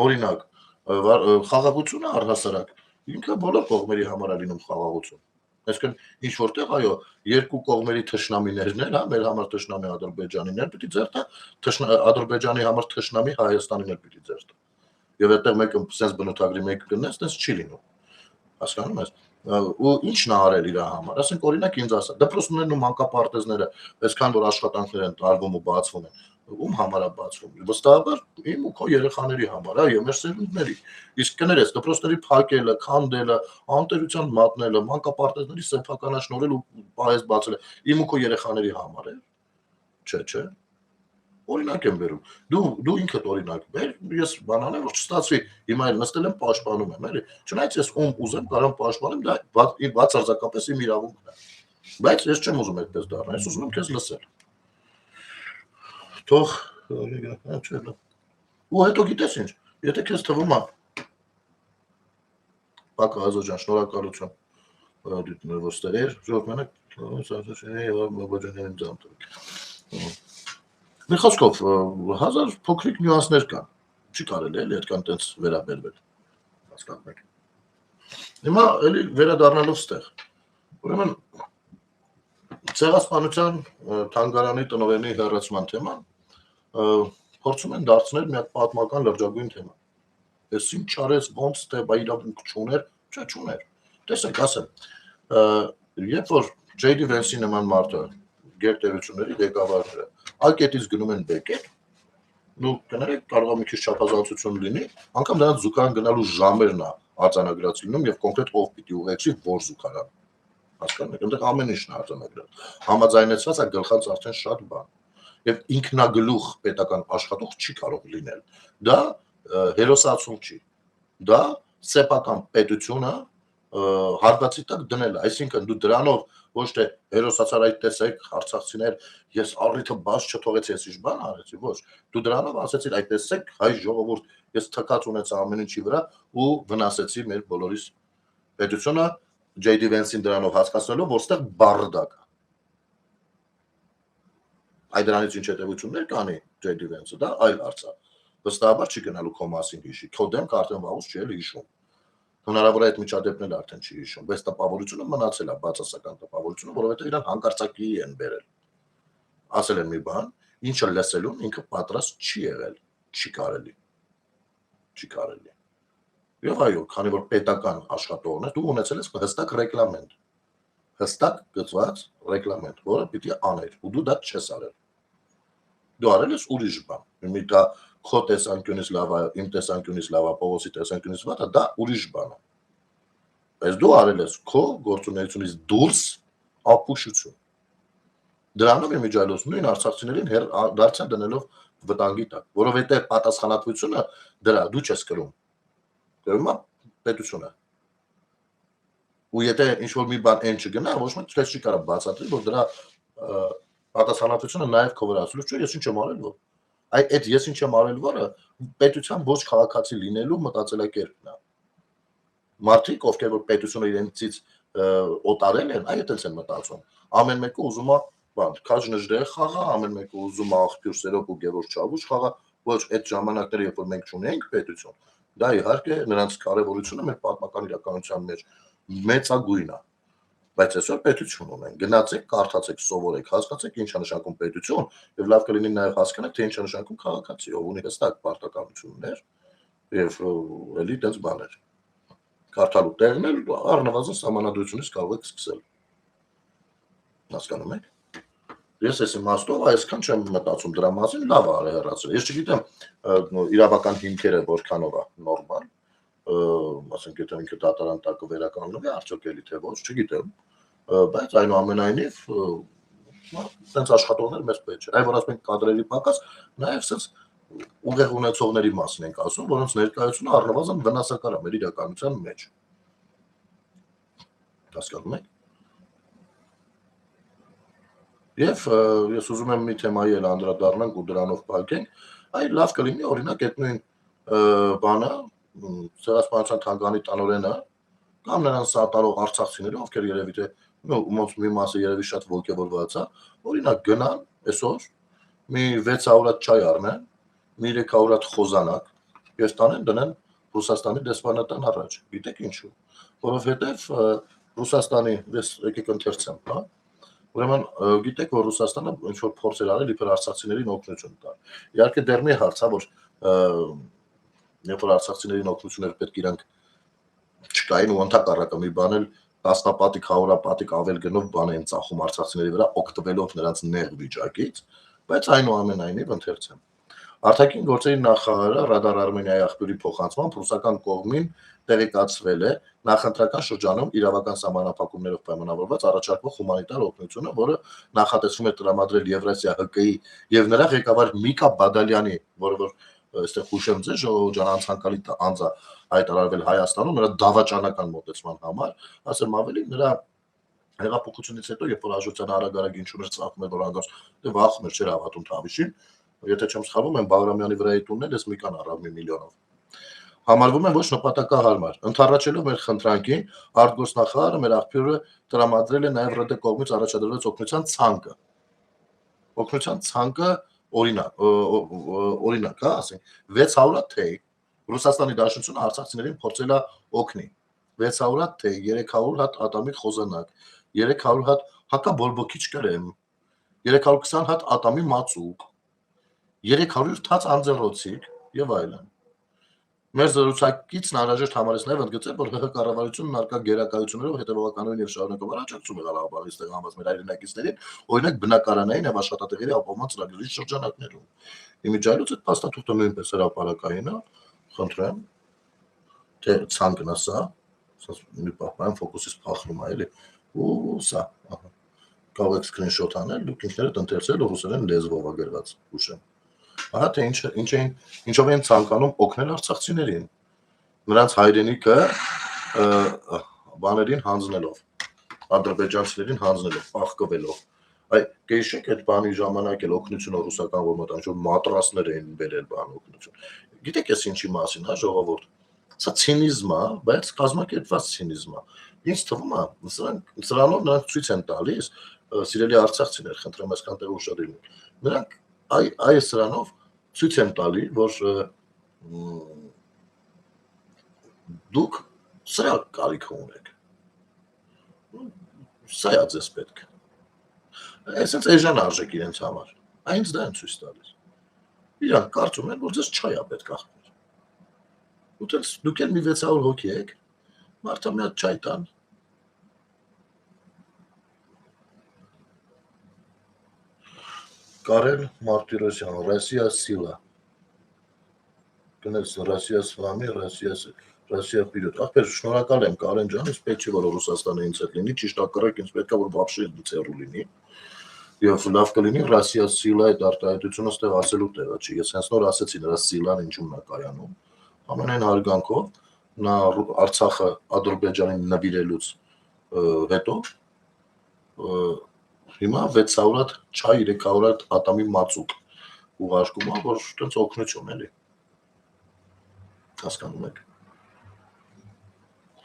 Speaker 1: օրինակ, խաղաղությունը առհասարակ ինքը բոլոր կողմերի համար է լինում խաղաղություն։ Այսինքն ինչ որտեղ այո, երկու կողմերի թշնամիներն են, հա, մեր համար թշնամի Ադրբեջանին էլ պիտի ձեռնա, Ադրբեջանի համար թշնամի Հայաստանին էլ պիտի ձեռնա։ Եվ այդտեղ մեկը sense բնութագրի մեկը կնես, sense չի լինում։ Հասկանում ես։ Ու ինչն է արել իր համար։ Ասենք օրինակ ինձ ասա, դպրոցներն ու մանկապարտեզները, այսքան որ աշխատանքներ են տարվում ու բացվում են, ում համար է բացվում։ Վստահաբար իմ ու քո երեխաների համար, այո, մեր սերունդների։ Իսկ կներես, դպրոցների փակելը, քանդելը, անտերության մատնելը, մանկապարտեզների սեփականաշնորհել ու պահես բացելը իմ ու քո երեխաների համար է։ Չէ։ Օրինակ եմ բերում։ Դու ինքդ օրինակ բեր, ես բանանեմ, որ չստացվի, հիմա էլ նստել եմ պաշտպանում եմ, էլի։ Չնայած ես ում ուզեմ կարամ պաշտպանեմ, դա բացարձակապես իմ իրավունքն է։ Բայց ես չեմ ուզում այդպես դառնալ, ես ուզում եմ քեզ լսել։ Թող ու հետո գիտես ինչ, եթե քեզ թվում է Պակա Ազոջան, շնորհակալություն ոստերեր, ժողովրդանակ Մի խոսքով, 1000 փոքրիկ նյուանսներ կան, չի կարելի էլի այդքան տենց վերաբերվել, հասկանում եք։ Հիմա էլի վերադառնալով ստեղ, ուրեմն Ցեղասպանության թանգարանի տնօրենի հեռացման թեման փորձում են դարձնել մի հատ պատմական լրջագույն թեմա։ Ես ինչ արեց, ոնց թե բա իրավունք չուներ, չուներ։ Տեսեք, ասեմ, երբ որ J.D. Vance-ի նման մարդը գերտերությունների ղեկավարները այ կետից գնում են բեկետ, նու կներեք, կարող է մի քիչ չափազանցություն լինի, անգամ դրանց զուգարան գնալու ժամերն է արձանագրած լինում եւ կոնկրետ ով պիտի ուղեկցի որ զուգարան։ Հասկանում եք, այնտեղ ամեն ինչն է արձանագրած։ Համաձայնեցված է գլխանց արդեն շատ բան։ Եվ ինքնագլուխ պետական աշխատող չի կարող լինել։ Դա հերոսացում չի։ Դա սեփական պետությունը հարվածի տակ դնել է, այսինքն դու դրանով ոչ թե հերոսացար այդ տեսեք արցախցիներ, ես առիթը բաց չթողեցի, ես ինչ բան արեցի, ոչ, դու դրանով ասեցիր այդ տեսեք հայ ժողովուրդ, ես թքած ունեցա ամեն ինչի վրա ու վնասեցի մեր բոլորիս պետությունը J.D. Vance-ին դրանով հասկացնելով, որ ստեղ բարդակ է։ Այդ դրանից ինչ հետևություններ կանի J.D. Vance-ը, դա այլ հարց է։ Վստահաբար չի գնալու քո մասին հիշի, քո դեմքը արդեն վաղուց չի էլ հիշում։ Հնարավոր է այդ միջադեպն էլ արդեն չի հիշում, բայց տպավորությունը մնացել է, բացասական տպավորությունը, որովհետև իրան հանկարծակի են բերել։ Ասել են մի բան, ինչը լսելուն ինքը պատրաստ չի եղել, չի կարելի։ Եվ այո, քանի որ պետական աշխատողն է, դու ունեցել ես հստակ ռեգլամենտ, հստակ գծված ռեգլամենտ, որը պիտի աներ, ու դու դա չես արել։ Դու արել ես ուրիշ բան, մի դա քո տեսանկյունից լավ է, իմ տեսանկյունից լավ է, Պողոսի տեսանկյունից վատ է, դա ուրիշ բան է։ Բայց դու արել ես քո գործունեությունից դուրս ապուշություն։ Դրանով իմիջայլոց նույն արցախցիներին դարձան դնելով վտանգի տակ, որովհետև պատասխանատվությունը դրա դու չես կրում։ Կրում է պետությունը։ Ու եթե ինչ-որ մի բան այն չգնա, ոչ մեկ չի կարող բացատրի, որ դրա պատասխանատվությունը նաև քո վրա ասելու չէ, ես ինչ եմ արել որ։ Այդ ես ինչ եմ արել որը պետության ոչ քաղաքացի լինելու մտածելակերպն է։ Մարդիկ, ովքեր որ պետությունը իրենցից օտարել են, այդպես են մտածում։ Ամեն մեկը ուզում է բան, քաշ նժդեղ խաղա, ամեն մեկը ուզում է աղբյուր Սերոկ ու Գևորգ Չավուշ խաղա, Ոչ այդ ժամանակները, երբ որ մենք չունենք պետություն, դա իհարկե նրանց կարևորությունը մեր պատմական իրականության մեջ մեծագույն է։ Բայց այսօր պետություն ունեն։ Գնացեք, կարդացեք, սովորեք, հասկացեք ինչ է նշանակում պետություն, եւ լավ կլինի նաեւ հասկանաք, թե ինչ է նշանակում քաղաքացի, ով ունի հստակ պարտականություններ եւ էլի դες բաներ։ Կարդալու տեղն էլ առնվազն սահմանադրությունից կարող եք սկսել։ Հասկանում եք։ Ես այս իմաստով այսքան չեմ մտածում դրա մասին, լավ է հեռացրել։ Ես չգիտեմ իրավական հիմքերը որքանով է նորմալ, ասենք եթե ինքը դատարան տակը վերականգնվի, արդյոք էլի թե ոչ, չգիտեմ, բայց այնուամենայնիվ sense աշխատողներ մեզ պետք չէ։ Այ որ ասենք կադրերի պակաս, նաև sense ուղեղ ունեցողների մասին ենք ասում, որոնց ներկայությունը առնվազն վնասակար է մեր իրականության մեջ։ Հասկանում եք։ Եվ ես ուզում եմ մի թեմայի էլ անդրադառնանք ու դրանով փակենք, այ լավ կլինի օրինակ այդ նույն բանը ցեղասպանության թանգարանի տնօրենը կամ նրան սատարող արցախցիները, ովքեր երևի թե ումոնց մի մասը երևի շատ ոգևորված է, օրինակ գնան այսօր մի 600 հատ չայ առնեն, մի 300 հատ խոզանակ եւ տանեն դնեն Ռուսաստանի դեսպանատան առաջ։ Գիտեք ինչու։ Որովհետեւ Ռուսաստանի եկեք ընթերցեմ, հա։ Ուրեմն գիտեք որ Ռուսաստանը ինչ որ փորձեր արել իբր արցախցիներին օգնություն տալ։ Իհարկե դեռ մի հարց է որ երբ որ արցախցիներին օգնություններ պետք իրանք չկային ու ընդհակառակը մի բան էլ տասնապատիկ, հարյուրապատիկ ավել գնով բան են ծախում արցախցիների վրա օգտվելով նրանց նեղ վիճակից, բայց այնուամենայնիվ ընթերցեմ։ Արտաքին գործերի նախարարը Ռադար Արմենիայի աղբյուրի փոխանցմամբ ռուսական կողմին տեղեկացվել է նախընտրական շրջանում իրավական սահմանափակումներով պայմանավորված առաջարկվող հումանիտար օգնությունը, որը նախատեսվում է տրամադրել Եվրասիա ՀԿ-ի եւ նրա ղեկավար Միկա Բադալյանի, որը որ այստեղ հուշեմ ձեզ ժողովուրդ ջան անցանկալի անձա հայտարարվել Հայաստանում նրա դավաճանական մոտեցման համար, ասեմ ավելի նրա հեղափոխությունից հետո երբ որ հաջորդան արագ ինչ ուներ ծախում էր որ անգամ դե վախում էր չէր հավատում Թավիշին, եթե չեմ սխալվում եմ Բաղրամյանի վրայի տունն էս Միկան առավ 1 միլիոնով։ Համարվում է ոչ նպատակահարմար։ Ընթառաջելով մեր խնդրանքին, արտգործնախարարը մեր աղբյուրը տրամադրել է նաև ՌԴ կողմից առաջադրված օգնության ցանկը։ Օգնության ցանկը օրինակ, հա, ասենք 600 թեյ Ռուսաստանի Դաշնությունը արցախցիներին փորձել է օգնի 600 հատ թեյ, 300 հատ ատամի խոզանակ, 300 հատ հակաբոլբոքիչ կրեմ, 320 հատ ատամի մածուկ, 300 թաց անձեռոցիկ եւ այլն։ Մեր զրուցակիցն անհրաժեշտ համարեց նաև ընդգծել, որ ՀՀ կառավարությունն արկա գերակայություններով հետևողականորեն եւ շարունակաբար աջակցում է Ղարաբաղի ստեղծված մեր հայրենակիցներին, օրինակ բնակարանային եւ աշխատատեղերի ապահովման ծրագրերի շրջանակներում։ Իմիջիայլոց այդ փաստաթուղթը նույնպես հրապարակային է, խնդրեմ, թե ցանկն է սա, մի պահպան ֆոկուսից փախնում է էլի, ու սա, կարող եք սկրինշոթ անել, դուք ինքներդ ընթերցել ռուսերեն լեզվով է գրված, հուշեմ։ Ահա թե ինչով են ցանկանում օգնել արցախցիներին նրանց հայրենիքը բաներին հանձնելով ադրբեջանցիներին հանձնելով աղկվելով այ գեշեք այդ բանի ժամանակ էլ օգնությունը ռուսական կողմից ինչ որ մատրասներ էին բերել բան օգնություն գիտեք ես ինչի մասին հա ժողովուրդ սա ցինիզմ է բայց կազմակերպված ցինիզմ է ինձ թվում է սրանով նրանք ցույց են տալիս սիրելի արցախցիներ խնդրեմ այսքան տեղ ուշադրին նրանք այս սրանով ցույց են տալի, որ դուք սրա կարիքը ունեք։ Սա է ձեզ պետք։ Այսինքն էժան արժեք իրենց համար։ Այնց դա են ցույց տալիս։ Իրանք կարծում են, որ ձեզ չայ է պետք ախպեր։ Դուք էլ մի 600 հոգի եք, մարդը մի հատ չայ տան։ Կարել Մարտիրոսյան, Ռոսիա Սիլա։ Կնես Ռոսիա с вами, Ռոսիա вперед։ Ախպեր, շնորհակալ եմ Կարեն ջան, ինձ պետք չի որ Ռուսաստանը ինձ հետ լինի, ճիշտ ակռակ ինձ պետք է որ вообще ցերու լինի։ Եվ լավ կլինի Ռոսիա Սիլա այդ արտահայտությունը ստեղ ասելու տեղը չի։ Ես հենց նոր ասեցի նրա Սիլան ինչու՞մն է կայանում։ Ամենայն հարգանքով նա Արցախը Ադրբեջանին նվիրելուց հետո հիմա 600 հատ չայ 300 հատ ատամի մածուկ ուղարկում է, որ այդպես օգնություն էլի։ Հասկանում եք։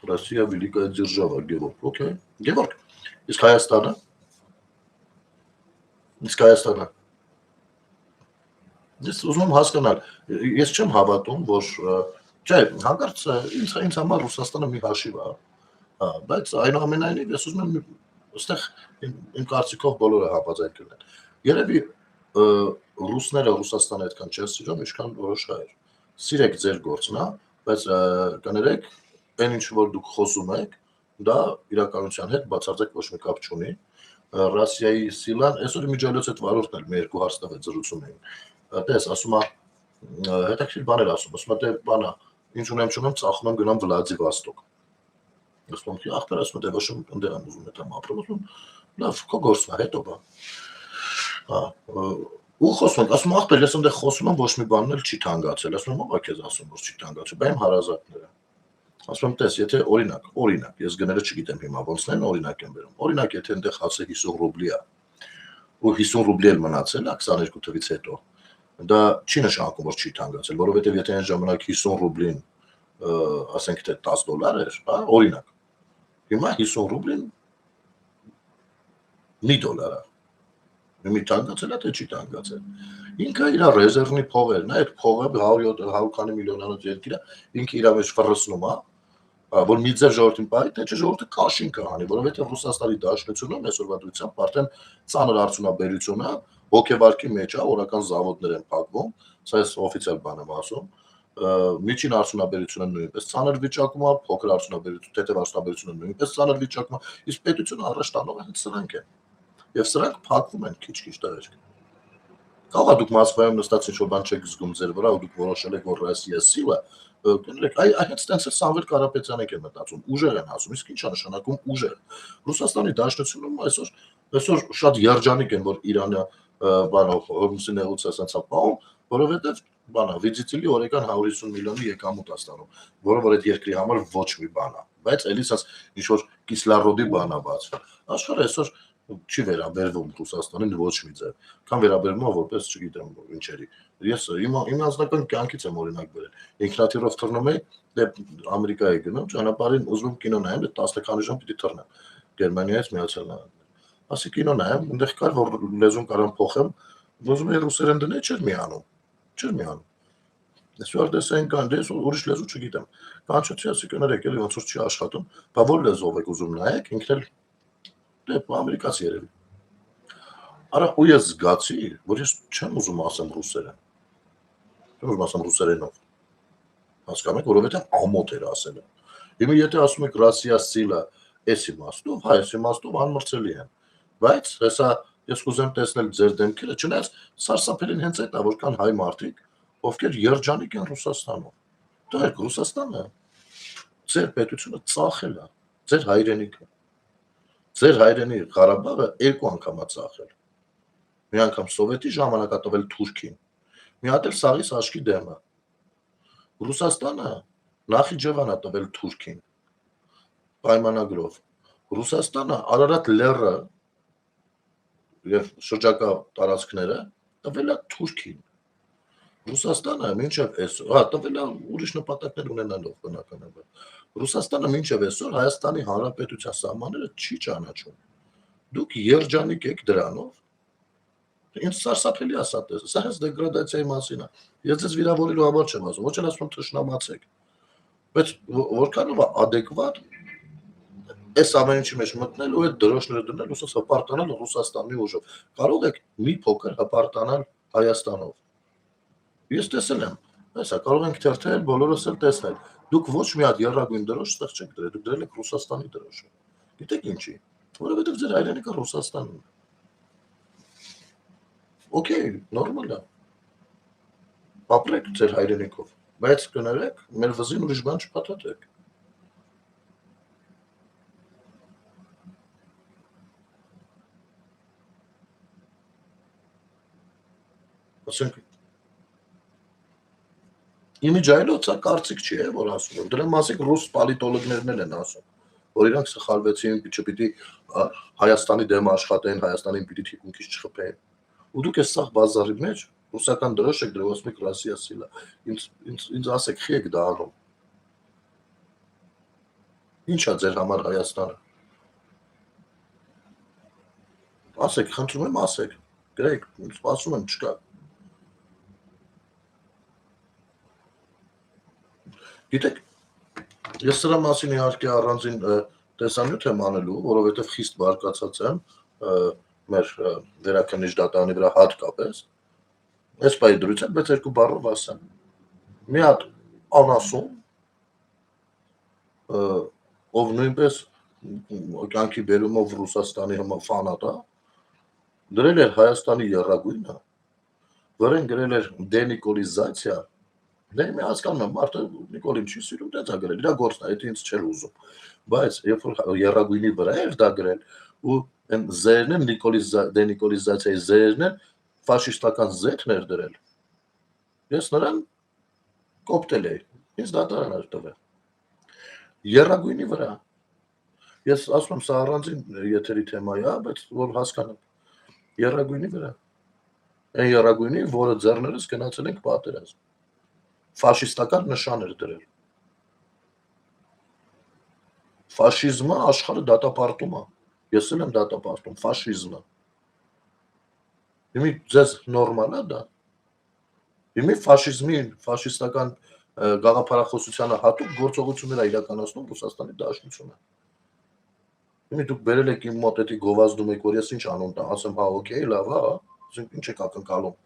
Speaker 1: Россия великая держава, Գևորգ, օքեյ։ Գևորգ, իսկ Հայաստանը։ Ես ուզում եմ հասկանալ, ես չեմ հավատում, որ չէ, հանկարծ ինձ համար Ռուսաստանը մի հաշիվ է, բայց այնուամենայնիվ ես ուզում եմ այստեղ իմ կարծիքով բոլորը համաձայն են։ Երևի ռուսները Ռուսաստանը այդքան չեն սիրում, ինչքան որոշ հայեր։ Սիրեք ձեր գործն, բայց կներեք, այն ինչ որ դուք խոսում եք, դա իրականության հետ բացարձակ ոչ մի կապ չունի։ Ռուսիայի Սիլան այսօր միջալոց այդ վարորդն էլ մի երկու հարց տվեց զրուցում էին։ Տես, ասում է, հետաքրքիր բաներ ասում, ասում է, դե բանա, ինչ ունեմ չունեմ, ծախում եմ գնամ Վլադիվոստոկ։ Ասում եմ, ախպեր, ասում եմ, դե ոչ ընդեղ եմ ուզում այդ ապրում, ասում եմ, լավ, քո գործն է, հետո բա։ Ու խոսում ենք, ասում եմ, ախպեր, ես ընդեղ խոսում եմ, ոչ մի բանն էլ չի թանկացել, ասում եմ, ո՞վ է քեզ ասում, որ չի թանկացել, բա իմ հարազատները։ Ասում եմ, տես, եթե օրինակ, ես գները չգիտեմ հիմա ոնց են, օրինակ եմ բերում։ Օրինակ, եթե այնտեղ հացը 50 ռուբլի է, ու 50 ռուբլի էլ մնացել է 22 թվից հետո, դա չի նշանակում, որ չի թանկացել, որովհետև եթե այն ժամանակ 50 ռուբլին, ասենք թե $10 էր, հա, օրինակ։ Հիմա 50 ռուբլին $1 է։ Մի թանկացել է, թե չի թանկացել։ Ինքը իր ռեզերվնի փողերն է, այդ փողը 100 քանի միլիոնանոց երկիր է, ինքը իր մեջ ֆռսնում է, որ մի ձեր ժողովրդին πάει, թե չէ ժողովուրդը կաշին կհանի, որովհետև Ռուսաստանի Դաշնությունը այսօրվա դրությամբ արդեն ծանր արդյունաբերություն է, հոգեվարքի մեջ է, օրական զավոդներ են փակվում, սա ես օֆիցիալ բան եմ ասում, միջին արդյունաբերությունը նույնպես ծանր վիճակում է, փոքր արդյունաբերությունը, թեթև արդյունաբերությունը նույնպես ծանր վիճակում է, իսկ պետությունը առաջ տանող է սրանք են։ Եվ սրանք փակվում են քիչ-քիչ տղերք։ Կարող է դուք Մոսկվայում նստած ինչ-որ բան չեք զգում ձեր վրա, ու դուք որոշել եք, որ Ռոսիա սիլը, կներեք, այդ ստենց է Սամվել Կարապետյանն է մտածում, ուժեր են ասում, իսկ ի՞նչ է նշանակում ուժեր։ Ռուսաստանի Դաշնությունում այսօր շատ երջանիկ են, որ Իրանը բանով Հորմուզի նեղուցը ասած ապահում, որովհետև բանա վիճիցիլի օրական 150 միլիոնի եկամուտ է ստանում, որը որ այդ երկրի համար ոչ մի բան է, բայց էլի ասած ինչ որ կիսլարոդի բան է բացվում։ Աշխարհը այսօր չի վերաբերվում Ռուսաստանին ոչ մի ձև, քան վերաբերվում է որպես, չգիտեմ, ինչերի։ Ես իմ անձնական կյանքից եմ օրինակ բերել։ Ինքնաթիռով թռնում էի, դե Ամերիկայի գնում, ճանապարհին ուզում եմ կինո նայեմ, 10 քանի ժամ պիտի թռնեմ։ Գերմանիայից Միացյալ Նահանգներ։ Ասի կինո նայեմ, այնտեղ կար որ լեզուն կարամ փոխեմ, ուզում էի ռուսերեն դնել, չէր միանում։ Չէր միանում։ Այսօր դեսեն կան, դες ուրիշ լեզու չգիտեմ։ Կանչեցի, ասի կներեք, էլի ոնց որ չի աշխատում, բա որ լեզվով եք ուզում նայեք, ինքն էլ դե ամերիկացի երևի։ Արա ու ես զգացի, որ ես չեմ ուզում ասեմ ռուսերեն։ Չեմ ուզում ասեմ ռուսերենով։ Հասկանում եք, որովհետև ամոթ էր ասելը։ Հիմա եթե ասում եք Ռոսիա սիլը, էս իմաստով, հա, էս իմաստով անմրցելի են։ Բայց հեսա ես կուզեմ տեսնել ձեր դեմքերը, չնայած սարսափելին հենց այդ է, որ կան հայ մարդիկ, ովքեր երջանիկ են Ռուսաստանում։ Դուք Ռուսաստանը ձեր պետությունը ծախել է, ձեր հայրենիքը։ Ձեր հայրենի Ղարաբաղը երկու անգամ է ծախել։ Մի անգամ սովետի ժամանակ է տվել Թուրքին։ Մի հատ էլ Սաղիս աշկի դեմը։ Ռուսաստանը Նախիջևան է տվել Թուրքին։ Պայմանագրով։ Ռուսաստանը Արարատ լեռը եւ շրջակա տարածքները տվել է Թուրքին։ Ռուսաստանը մինչև այսօր, հա, տվել է ուրիշ նպատակներ ունենալով բնականաբար։ Ռուսաստանը մինչև այսօր Հայաստանի Հանրապետության սահմանները չի ճանաչում։ Դուք երջանիկ եք դրանով։ Ինձ սարսափելի է սա տեսը, սա հենց դեգրադացիայի մասին է։ Ես ձեզ վիրավորելու համար չեմ ասում, ոչ էլ ասում եմ թշնամացեք։ Բայց որքանով է adekvat այս ամեն ինչի մեջ մտնել ու այդ դրոշները դնել ու ասած հպարտանալ Ռուսաստանի ուժով։ Կարող եք մի փոքր հպարտանալ Հայաստանով։ Ես տեսել եմ, այսա կարող ենք թերթել, բոլորս էլ տեսնել։ Դուք ոչ մի հատ երրագույն դրոշ ստեղ չեք դրել, դուք դրել եք Ռուսաստանի դրոշը։ Գիտեք ինչի։ Որովհետև ձեր հայրենիքը Ռուսաստանն է։ Okay, նորմալ է։ Ապրեք ձեր հայրենիքով, բայց կներեք, մեր վզին ուրիշ բան չփաթաթեք։ Ասենք իմիջայլոցը կարծիք չի, որ ասում եմ, դրա մասիկ ռուս պոլիտոլոգներն են ասում, որ իրանք սխալվեցին, չպիտի Հայաստանի դեմ աշխատեն, Հայաստանին պիտի թիկունքից չխփեն։ Ու դուք այս սաղ բազարի մեջ ռուսական դրոշ եք դրել, ասում եք Ռոսիա սիլը, ինձ ասեք, խի եք դա անում։ Ինչ է ձեր համար Հայաստանը։ Ասեք, խնդրում եմ ասեք, գրեք, սպասում եմ չկա։ Գիտեք, ես սրա մասին իհարկե առանձին տեսանյութ եմ անելու, որովհետև խիստ բարկացած եմ մեր վերաքննիչ դատարանի վրա հատկապես, այս պայի դրությամբ, բայց երկու բառով ասեմ, մի հատ անասուն, ով նույնպես կյանքի բերումով Ռուսաստանի ֆանատ է, դրել էր Հայաստանի եռագույնը, վրեն գրել էր դենիկոլիզացիա, դե մի հասկանում եմ, մարդը Նիկոլին չի սիրում, դենց է գրել, իրա գործն է, դա ինձ չէր ուզում, բայց երբ որ եռագույնի վրա էր դա գրել, ու այն զերն են դենիկոլիզացիայի զերն են ֆաշիստական զեթն էր դրել, ես նրան կոպտել էի, ինձ դատարան էր տվել, եռագույնի վրա, ես ասում եմ, սա առանձին եթերի թեմա է, բայց որ հասկանեմ, եռագույնի վրա, այն եռագույնի, որը ձեռներս գնացել ենք պատերազմ, ֆաշիստական նշան էր դրել, ֆաշիզմը աշխարհը դատապարտում է, ես էլ եմ դատապարտում, ֆաշիզմը, հիմի ձեզ նորմալ է դա, հիմի ֆաշիզմին, ֆաշիստական գաղափարախոսությանը հատուկ գործողություններ է իրականացնում Ռուսաստանի Դաշնությունը, հիմի դուք բերել եք իմ մոտ էդի գովազդում եք, որ ես ինչ անուն տա, ասեմ, հա, օքեյ, լավ, հա, ինչ եք ակնկալում,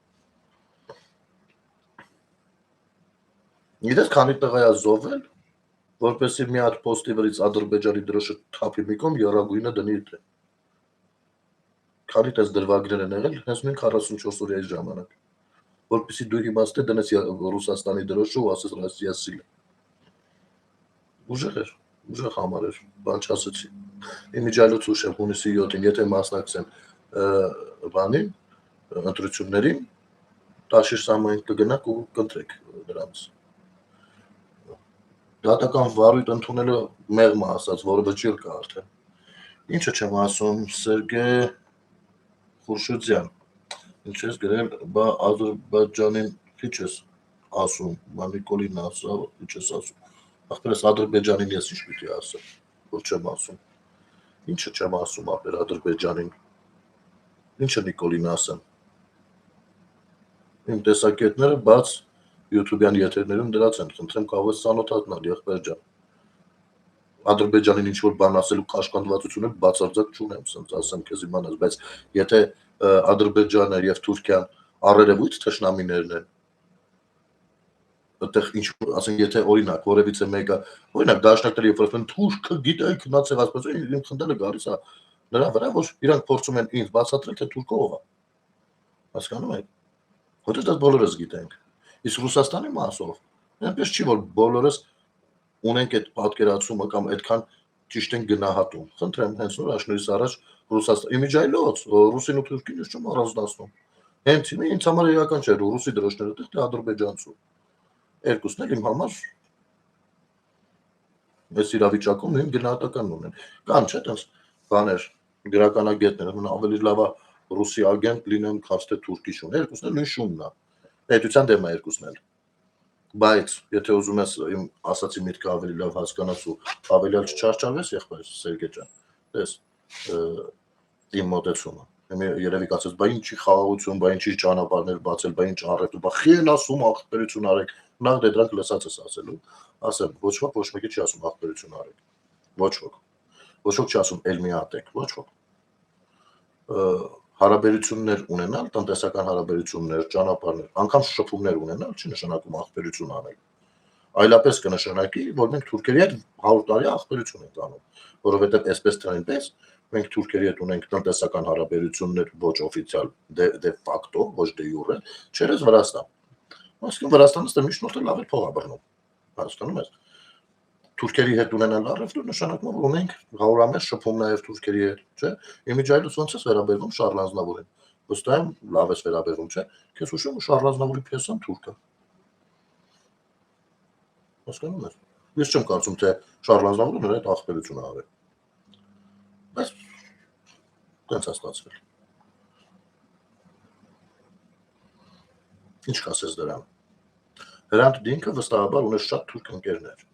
Speaker 1: գիտես քանի տղա է զոհվել, որպեսզի մի հատ պոստի վրից Ադրբեջանի դրոշը թափի մի կողմ եռագույնը դնի դե։ Քանի տես դրվագներ են եղել, հենց նույն 44 օրյայի ժամանակ, որպեսզի դու իմաստե դնես Ռուսաստանի դրոշը ու ասես Ռոսիա սիլ։ Ուժեղ էր, ուժեղ համար էր, բան չասեցի։ Իմիջիալոց ուշեմ հունիսի 7-ին, եթե մասնակցեն բանին, ընտրություններին, Տաշիր սահմանին կգնաք ու կընտրեք դրանց։ Դատական վարույթ ընդունելը մեղմ ասած, որը վճիռ կա արդեն։ Ինչը չեմ ասում, Սերգեյ Խուրշուդյան, ինչ ես գրել, բա Ադրբեջանին քիչ ես ասում, բա Նիկոլին ասա, քիչ ես ասում։ Ախպերս Ադրբեջանին ես ինչ պիտի ասեմ, որ չեմ ասում։ Ինչը չեմ ասում ապեր Ադրբեջանին։ Ինչը Նիկոլին ասեմ։ Իմ տեսակետները բաց YouTube-յան եթերներում դրած են, խնդրեմ կարող ես ծանոթանալ, եղբայր ջան։ Ադրբեջանին ինչ-որ բան ասելու կաշկանդվածությունը բացարձակ չունեմ, ասենց ասեմ քեզ իմանաս, բայց եթե Ադրբեջանը եւ Թուրքիան առերևույթ թշնամիներն են, այդտեղ ինչ ասենք, եթե օրինակ որևիցե մեկը, օրինակ դաշնակները երբ որ Թուրքը գիտեք նա ցեղասպաց, իմ խնդալը գալիս է նրա վրա, որ իրանք փորձում են ինձ բացատրել, թե Թուրքը ով է։ Հասկանում եք։ Որտեղ դա բոլորս գիտենք։ Իսկ Ռուսաստանի մասով այնպես չի, որ բոլորս ունենք այդ պատկերացումը կամ այդքան ճիշտ են գնահատում։ Խնդրեմ, հենց նոր աշնորհիս առաջ Ռուսաստան իմիջայլոց ռուսին ու թուրքին ինչ առանձնացնում։ Հենց ինձ համար իրական չէ, ռուսի դրոշները դեռ թե ադրբեջանցու։ Երկուսն էլ իմ համար այս իրավիճակում նույն գնահատական ունեն։ Կան չէ՞ տես բաներ, գրականագետներ, ավելի լավ է ռուսի ագենտ լինեմ, քան թե թուրքի շուն։ Երկուսն էլ նույն շունն է։ Պետության դեմ է երկուսն էլ։ Բայց եթե ուզում ես իմ ասացի միտքը ավելի լավ հասկանաս ու ավելի ալ չչարչարվես, եղբայր Սերգեյ ջան, տես իմ մոտեցումը։ Հիմա երևի կասես, բա ինչի խաղաղություն, բա ինչի ճանապարհներ բացել, բա ինչ առեթ ու բա խին ասում ախպերություն արեք։ Նախ դե դրանք լսած ես ասելու, ասեմ, ոչ ոք ոչ մեկի չի ասում ախպերություն արեք։ Ոչ ոք։ Ոչ ոք չի ասում էլ մի հատ եք, ոչ ոք։ Հարաբերություններ ունենալ, տնտեսական հարաբերություններ, ճանապարհներ, անգամ շփումներ ունենալ չի նշանակում ախպերություն անել։ Այլապես կնշանակի, որ մենք թուրքերի հետ 100 տարի ախպերություն ենք անում, որովհետև այսպես թե այնպես մենք թուրքերի հետ ունենք տնտեսական հարաբերություններ ոչ օֆիցիալ, դե ֆակտո, ոչ դե յուրե, չերես Վրաստան։ Այսինքն Վրաստանը ստե միշտ նորտել լավ է փող բռնում։ Հասկանում ես։ Թուրքերի հետ ունենալ առևտուր նշանակում որ ունենք հարյուրամյա շփում նաև թուրքերի հետ, չէ՞։ Իմիջայլոց ոնց է վերաբերվում Շարլ Ազնավուրին։ Վստահ եմ լավ է վերաբերվում, չէ՞։ Քեզ հուշում ու Շարլ Ազնավուրի փեսան թուրքը։ Հասկանում ես։ Ես չեմ կարծում թե Շարլ Ազնավուրը նրա հետ ախպերություն արել։ Բայց դենց է ստացվել։ Ինչ կասես դրան։ Հրանտ Դինքը վստահաբար ունի շատ թուրք ընկերներ։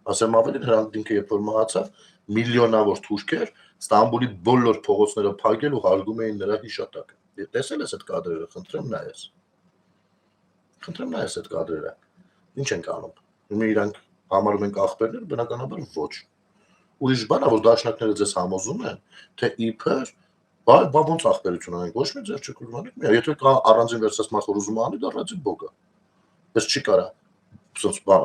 Speaker 1: Ասեմ ավելին, Հրանտ Դինքը երբ որ մահացավ, միլիոնավոր թուրքեր Ստամբուլի բոլոր փողոցները փակել ու հարգում էին նրա հիշատակը։ Տեսել ես այդ կադրերը, խնդրեմ նայես։ Խնդրեմ նայես այդ կադրերը։ Ինչ ենք անում։ Հիմա իրանք համարում ենք ախպերներ, բնականաբար ոչ։ Ուրիշ բան է, որ դաշնակները ձեզ համոզում են, թե իբր բա ոնց ախպերություն ունենք, ոչ մի ձեր չկուրմանիք մի, եթե կա առանձին վերցած մարդ, որ ուզում է անի, դա ռադի բոգա։ Բայց չի կարա։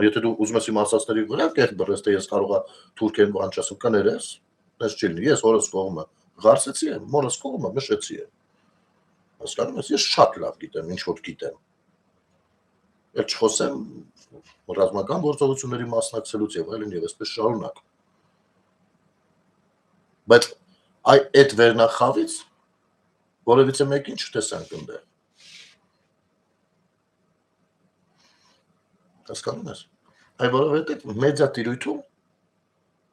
Speaker 1: Եթե դու ուզում ես իմ ասածների վրա կերտ բռես, թե ես կարող եմ թուրքերեն բան չասեմ, կներես, ես չի լինի, ես օրս կողմը ղարսեցի եմ, մորս կողմը մշեցի եմ։ Հասկանում ես, ես շատ լավ գիտեմ, ինչ որ գիտեմ։ Էլ չխոսեմ ռազմական գործողությունների մասնակցելուց եւ այլն եւ այսպես շարունակ։ Բայց այդ վերնախավից որևիցե մեկին չտեսանք ընդդեմ։ Հասկանում ես։ Այ որովհետեւ մեդիա տիրույթում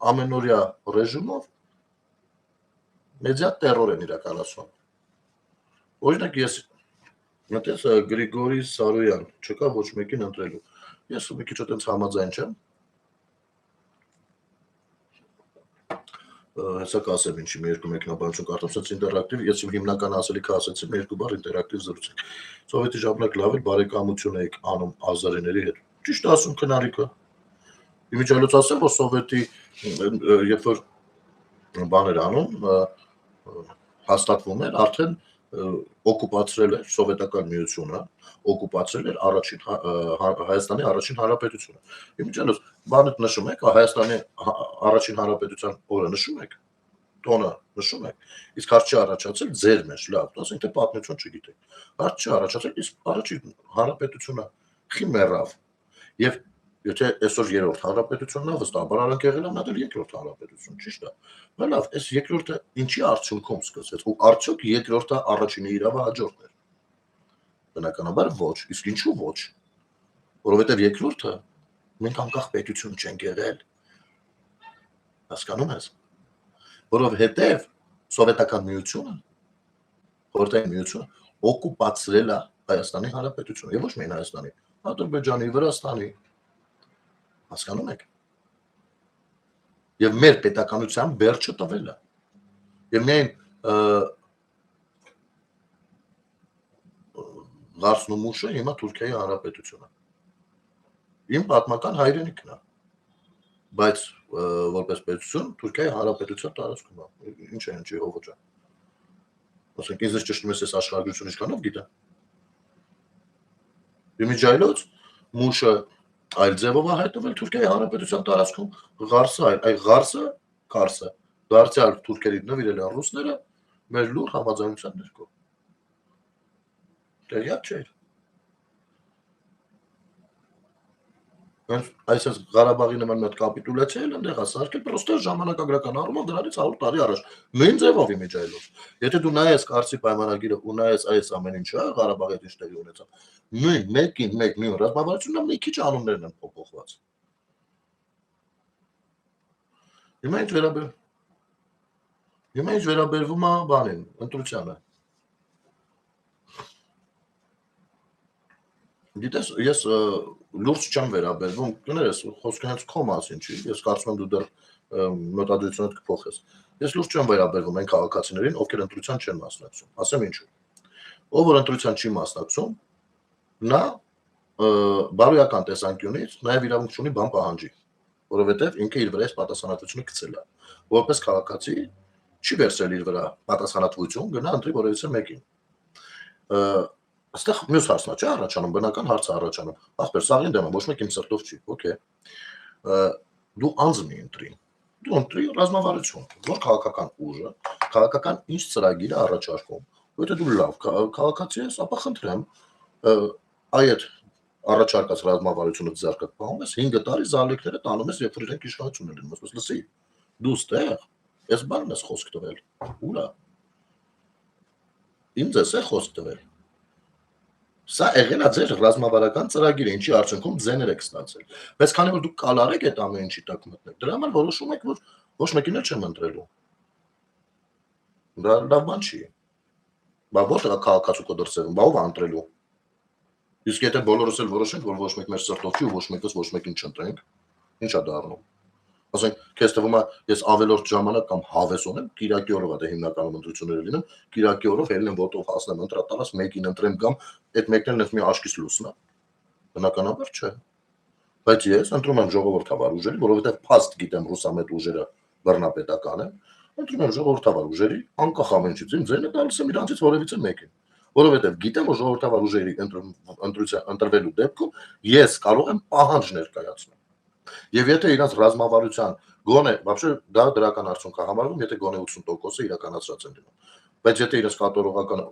Speaker 1: ամենօրյա ռեժիմով մեդիա տերոր են իրականացնում։ Օրինակ ես մտես Գրիգորի Սարոյան, չկա ոչ մեկին ընտրելու։ Ես մի քիչ այտենց համաձայն չեմ։ Հեսա կասեմ ինչի մի երկու մեկնաբանություն կարդամ, սենց ինտերակտիվ, ես իմ հիմնական ասելիքը ասեցի, մի երկու բառ ինտերակտիվ զրուցենք։ Սովետի ժամանակ լավ էր բարեկամություն էիք անում ազարիների հետ։ Ճիշտ ասում քնարիկը։ Իմիջիայլոց ասեմ, որ Սովետի երբ որ բաներ անում, հաստատվում էր, արդեն օկուպացրել էր սովետական միությունը, օկուպացրել էր Հայաստանի առաջին հանրապետությունը։ Իմիջիայլոց բանը նշում եք, Հայաստանի առաջին հանրապետության օրը նշում եք, տոնը նշում եք, իսկ հարց չի առաջացել ձեր մեջ, լավ, ասենք թե պատմություն չգիտեք։ Հարց չի առաջացել, իսկ առաջին հանրապետությունը խի մեռավ։ Եվ եթե այսօր երրորդ հանրապետությունն է, վստահաբար Արանք Եղելյանն ադել երկրորդ հանրապետություն, ճիշտ է։ Բայց լավ, այս երկրորդը ինչի արդյունքում սկսվեց, ու արդյոք երկրորդը առաջինի իրավահաջորդն էր։ Բնականաբար ոչ, իսկ ինչու ոչ։ Որովհետև երկրորդը մենք անկախ պետություն չենք եղել։ Հասկանում ես։ Որովհետև սովետական միությունը, խորհրդային միությունը օկուպացրել է Հայաստանի հանրապետությունը, եւ ոչ միայն Հայաստանի, Ադրբեջանի, Վրաստանի։ Հասկանում եք։ Եվ մեր պետականության վերջը տվել է։ Եվ միայն Ղարսն ու Մուշը հիմա Թուրքիայի հանրապետությունը։ Իմ պատմական հայրենիքն է։ Բայց որպես պետություն Թուրքիայի հանրապետության տարածքում է։ Ինչ է ինչի հողոջա։ Ասենք ինձ ճշտում ես այս աշխարհագրությունը ինչքանով գիտեմ։ Իմիջայլոց Մուշը այլ ձևով է հայտնվել Թուրքիայի հանրապետության տարածքում, Ղարսը այլ, այ Ղարսը, Քարսը, դարձյալ թուրքերի նվիրել են ռուսները մեր լուր համաձայնության ներքո։ Տեղյակ չէր։ Այսպես Ղարաբաղի նման մեծ կապիտուլյացիա էլ ընդեղ ասարկել, պրոստը ժամանակագրական առումով դրանից 100 տարի առաջ։ Նույն ձևով իմիջայլոց։ Եթե դու նայես Կարսի պայմանագիրը ու նայես այս ամեն ինչը, Ղարաբաղի հետ ինչ տեղի ունեցավ, նույն մեկին մեկ նույն ռազմավարությունն մի քիչ անուններն են փոփոխված։ Հիմա ինչ վերաբերվում է բանին, ընտրությանը։ Գիտես, ես լուրջ չեմ վերաբերվում, կներես, խոսքը հենց քո մասին չի, ես կարծում եմ դու դեռ մտադրությունդ կփոխես։ Ես լուրջ չեմ վերաբերվում այն քաղաքացիներին, ովքեր ընտրության չեն մասնակցում։ Ասեմ ինչու։ Ով որ ընտրության չի մասնակցում, նա բարոյական տեսանկյունից նաև իրավունք ունի բան պահանջի, որովհետև ինքը իր վրա այս պատասխանատվությունը գցել է։ Որպես քաղաքացի չի վերցրել իր վրա պատասխանատվություն, գնա ընտրի որևիցե մեկին։ Այստեղ մյուս հարցն է, չէ՞ առաջանում, բնական հարց է առաջանում։ Ախպեր, սաղին դեմ է, ոչ մեկ իմ սրտով չի, օքեյ։ Դու անձ մի ընտրի։ Դու ընտրի ռազմավարություն, որ քաղաքական ուժը, քաղաքական ինչ ծրագիր է առաջարկում։ Եթե դու լավ քաղաքացի ես, ապա խնդրեմ, այդ առաջարկած ռազմավարությունը ձեռքդ պահում ես, 5 տարի զալիքները տանում ես, երբ որ իրենք իշխանություն են լինում, ասես լսի, դու ստեղ, այս բանն ես խոսք տվել, ուրա։ Ինձ ես է խոսք տվել։ Սա եղել է ձեր ռազմավարական ծրագիրը, ինչի արդյունքում ձեներ եք ստացել։ Բայց քանի որ դուք կալարեք այդ ամեն ինչի տակ մտնեք, դրա համար որոշում եք, որ ոչ մեկին էլ չեմ ընտրելու։ Դա լավ բան չի։ Բա որտեղ է քաղաքացու կոդրսերում, բա ով է ընտրելու։ Իսկ եթե բոլորս էլ որոշենք, որ ոչ մեկ մեր սրտով չի ու ոչ մեկս ոչ մեկին չընտրենք, ի՞նչ է դառնում։ Ասենք, քեզ թվում է, ես ավելորդ ժամանակ կամ հավես ունեմ, Կիրակի օրով է դա հիմնականում ընտրությունները լինում, Կիրակի օրով ելնեմ ոտով հասնեմ ընտրատարած, մեկին ընտրեմ կամ այդ մեկն էլ մի աշկից լուսնա։ Բնականաբար չէ։ բայց ես ընտրում եմ ժողովրդավար ուժերի, որովհետև փաստ գիտեմ ռուսամետ ուժերը բռնապետական են, ընտրում եմ ժողովրդավար ուժերի, անկախ ամեն ինչից, իմ ձայնը տալիս եմ իրանցից որևիցե մեկին, որովհետև գիտեմ, որ ժողովրդավար ուժերի ընտրվելու դեպքում ես կարող եմ պահանջ ներկայացնել։ Եվ եթե իրանց ռազմավարության գոնե, вообще դա դրական արդյունք է համարվում, եթե գոնե 80%-ը իրականացած են լինում։ Բայց եթե իրենց կատարողական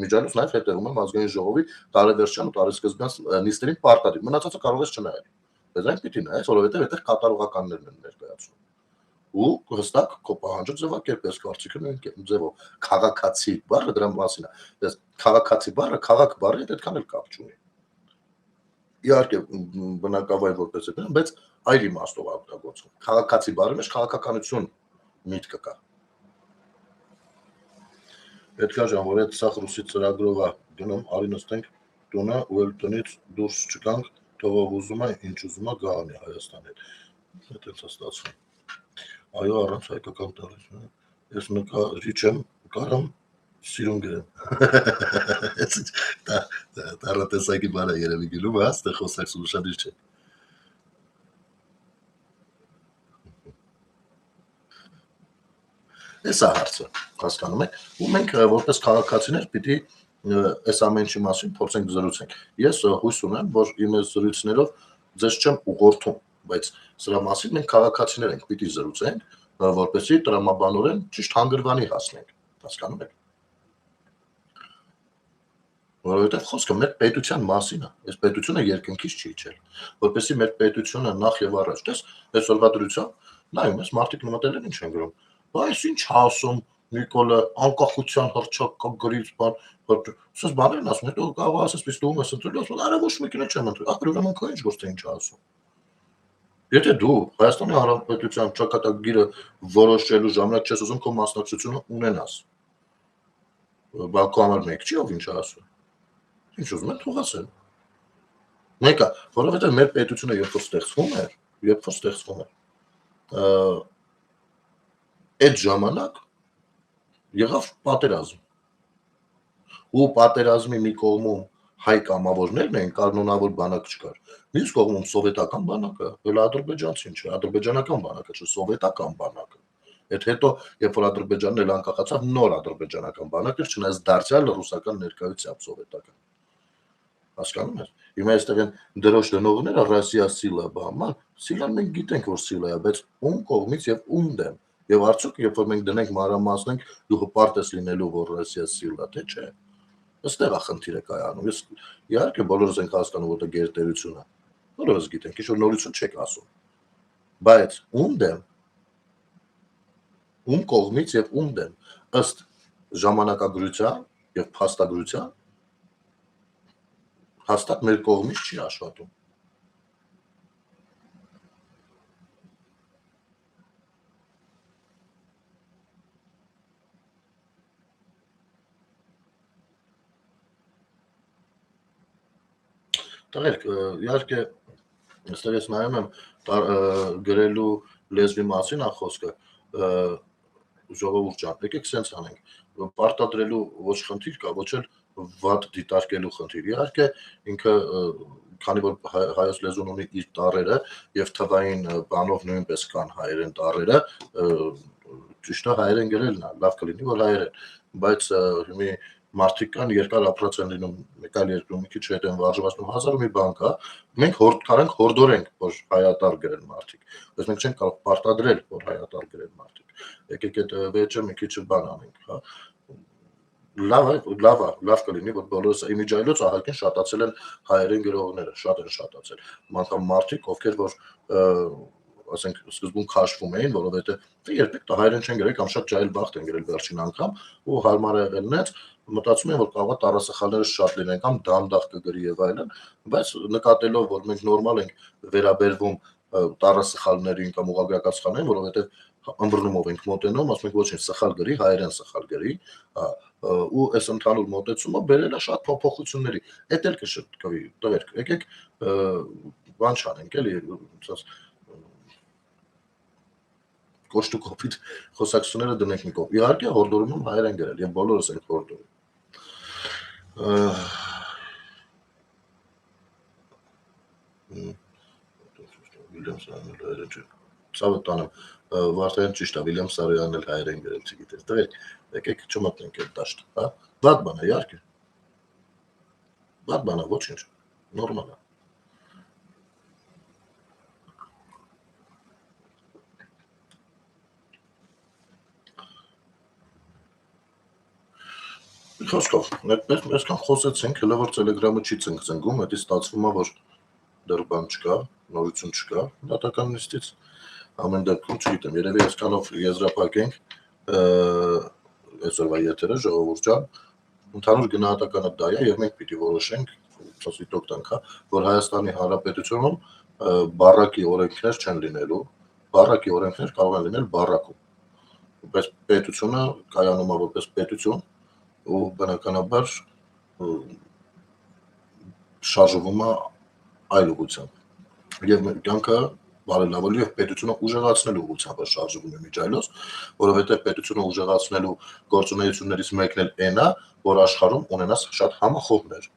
Speaker 1: միջալուց նաև հետևում եմ ազգային ժողովի տարեվերջյան ու տարեսկզբյան նիստերին պարտադիր, մնացածը կարող ես չնայել։ Բայց այն պիտի նայես, որովհետև այդտեղ կատարողականներն են ներկայացնում։ Ու հստակ քո պահանջը ձևակերպես կարծիքը նույն ձևով։ Քաղաքացի բառը դրա մասին է։ Դες քաղաքացի բառը քաղաք բառի հետ այդքան էլ կապ չունի։ Իհարկե բնակավայր որպես է, բայց այլ իմաստով օգտագործվում։ Քաղաքացի բառի մեջ քաղաքականություն միտքը կա։ Պետք է ժամ, որ այդ սախ ռուսի ծրագրով է գնում, արի նստենք տունը ու էլ տնից դուրս չգանք, թողով ուզում է, ինչ ուզում է գանի Հայաստանի հետ։ Այդ է ստացվում։ Այո, առանց հայկական տարածում։ Ես նկարիչ եմ, կարամ սիրուն գրեմ։ Դա տարատեսակի բառ է երևի գնում, հա, ստեղ խոսակցում ուշադիր չէ։ Էս է հարցը, հասկանում եք, ու մենք որպես քաղաքացիներ պիտի այս ամեն ինչի մասին փորձենք զրուցենք։ Ես հույս ունեմ, որ իմ զրույցներով ձեզ չեմ ուղղորդում, բայց սրա մասին մենք քաղաքացիներ ենք, պիտի զրուցենք, որպեսզի տրամաբանորեն ճիշտ հանգրվանի հասնենք, հասկանում եք։ Որովհետև խոսքը մեր պետության մասին է, այս պետությունը երկնքից չի իջել, որպեսզի մեր պետությունը նախ եւ առաջ, դες այսօրվա դրությամբ նայում ես մարդիկ մտել են ինչ են գրում։ Բայց ինչ ասում Նիկոլը անկախության հռչակ գրից բան, ասես բաներ են ասում, հետո կարող ասես պիտի դու ես ընտրել, ասում արա ոչ մեկին չեմ ընտրել, ախր ուրեմն քո ինչ գործ է ինչ ասում։ Եթե դու Հայաստանի Հանրապետության ճակատագիրը որոշելու ժամանակ չես ուզում քո մասնակցությունը ունենաս, բակո համար մեկ չի ով ինչ ասում։ Ինչ ուզում են թող ասեն։ Մեկը, որովհետև մեր պետությունը երբ որ ստեղծվում էր, այդ ժամանակ եղավ պատերազմ։ Ու պատերազմի մի կողմում հայ կամավորներն էին, կանոնավոր բանակ չկար։ Մյուս կողմում սովետական բանակը, էլ ադրբեջանցին չէ, ադրբեջանական բանակը չէ, սովետական բանակը։ Այդ հետո, երբ որ Ադրբեջանն էլ անկախացավ, նոր ադրբեջանական բանակ էր, չնայած դարձյալ ռուսական ներկայությամբ սովետական։ Հասկանում ես։ Հիմա այստեղ են դրոշ դնողները Ռոսիա սիլա բան, սիլան մենք գիտենք, որ սիլա է, բայց ում կողմից եւ ում դեմ։ Եվ արդյոք, երբ որ մենք դնենք մանրամասնենք, դու հպարտ ես լինելու, որ Ռոսիա սիլա, թե չէ։ Այստեղ է խնդիրը կայանում։ Ես իհարկե բոլորս ենք հասկանում, որ դա գերտերություն է։ Բոլորս գիտենք, ինչ որ նորություն չեք ասում։ Բայց ում դեմ, ում կողմից եւ ում դեմ, ըստ ժամանակագրության եւ փաստագրության հաստատ մեր կողմից չի աշխատում։ Տղերք, իհարկե, այստեղ ես նայում եմ գրելու լեզվի մասին է խոսքը, ժողովուրդ ջան, եկեք սենց անենք, պարտադրելու ոչ խնդիր կա, ոչ էլ վատ դիտարկելու խնդիր։ Իհարկե, ինքը քանի որ հայոց լեզուն ունի իր տառերը եւ թվային բանով նույնպես կան հայերեն տառերը, ճիշտ է հայերեն գրելն է, լավ կլինի որ հայերեն, բայց հիմի մարդիկ կան երկար ապրած են լինում մեկ այլ երկրում մի քիչ հետ են վարժվացնում հազար ու մի բան կա, մենք կարանք հորդորենք որ հայատար գրեն մարդիկ, բայց մենք չենք կարող պարտադրել որ հայատար գրեն մարդիկ։ Եկեք այդ վեճը մի քիչ բան անենք, հա։ Լավ կլինի, որ բոլորս իմիջայլոց ահագին շատացել են հայերեն գրողները, շատ են շատացել։ Անգամ մարդիկ, ովքեր որ ասենք սկզբում քաշվում էին, որովհետև երբեք դա հայերեն չեն գրել կամ շատ ջահել բախտ են գրել վերջին անգամ ու հարմար է եղել նենց, մտածում են որ կարող է տառասխալները շատ լինեն կամ դանդաղ կգրի եւ այլն, բայց նկատելով որ մենք նորմալ ենք վերաբերվում տառասխալներին կամ ուղղագրական սխալներին, որովհետև ըմբռնումով ենք մոտենում, ասում ենք ոչինչ սխալ գրի, հայերեն սխալ գրի, ու այս ընդհանուր մոտեցումը բերել է շատ փոփոխությունների։ Էդ էլ կշտկվի, տղերք, եկեք բան չանենք, էլի կոշտուկոպիտ խոսակցությունները դնենք մի կողմ։ Իհարկե հորդորում եմ հայերեն գրել եւ բոլորս ենք հորդորում։ Վիլյամ Սարյանն հայերեն չէ։ Ցավը տանեմ, Վարդան ճիշտ է, Վիլյամ Սարյանն էլ հայերեն գրել չգիտես։ Դե եկեք չմտնենք այդ դաշտ, հա։ Բադ բան է, իհարկե։ Բադ բան է, ոչինչ, նորմալ է։ Խոսքով, այսքան խոսեցինք, հələ որ Telegram-ը չի ծնգում, դա ստացվում է, որ դեռ բան չկա, նորություն չկա, դատական նիստից ամեն դեպքում չգիտեմ, երևի այսքանով եզրափակենք այսօրվա եթերը ժողովուրդ ջան, ընդհանուր գնահատականը դա է եւ մենք պիտի որոշենք, ցածիտոք տանք, որ Հայաստանի Հանրապետությունում բառակի օրենքներ չեն լինելու, բառակի օրենքներ կարող են լինել բառակում։ Որպես պետությունը կայանում է որպես պետություն ու բնականաբար շարժվում է այլ ուղղությամբ։ Եվ կյանքը բարելավելու եւ պետությունը ուժեղացնելու ուղղությամբ է շարժվում է միջայլոց, որովհետեւ պետությունը ուժեղացնելու գործունեություններից մեկն էլ այն է, որ աշխարհում ունենաս շատ համախոհներ,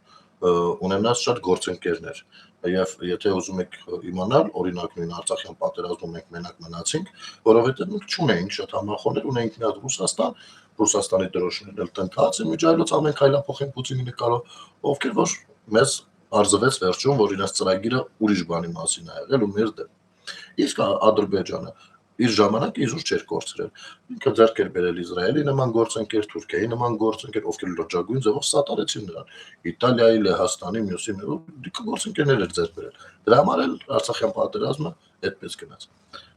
Speaker 1: ունենաս շատ գործընկերներ։ Եվ եթե ուզում եք իմանալ, օրինակ նույն Արցախյան պատերազմում մենք մենակ մնացինք, որովհետեւ մենք չունեինք շատ համախոհներ, ունեինք միած Ռուսաստան, Ռուսաստանի դրոշներն էլ տնկած են միջայլոց ամեն քայլափոխին Պուտինի նկարով, ովքեր որ մեզ արձվեց վերջում, որ իրաց ծրագիրը ուրիշ բանի մասին է եղել ու մեր դեմ։ Իսկ Ադրբեջանը իր ժամանակը իզուր չէր կորցրել։ Ինքը ձեռք էր բերել Իսրայելի նման գործընկեր, Թուրքիայի նման գործընկեր, ովքեր լրջագույն ձևով սատարեցին նրան։ Իտալիայի, Լեհաստանի, մյուսի դիքը գործընկերներ էր ձեռք բերել։ Դրա համար էլ Արցախյան պատերազմը այդպես գնաց։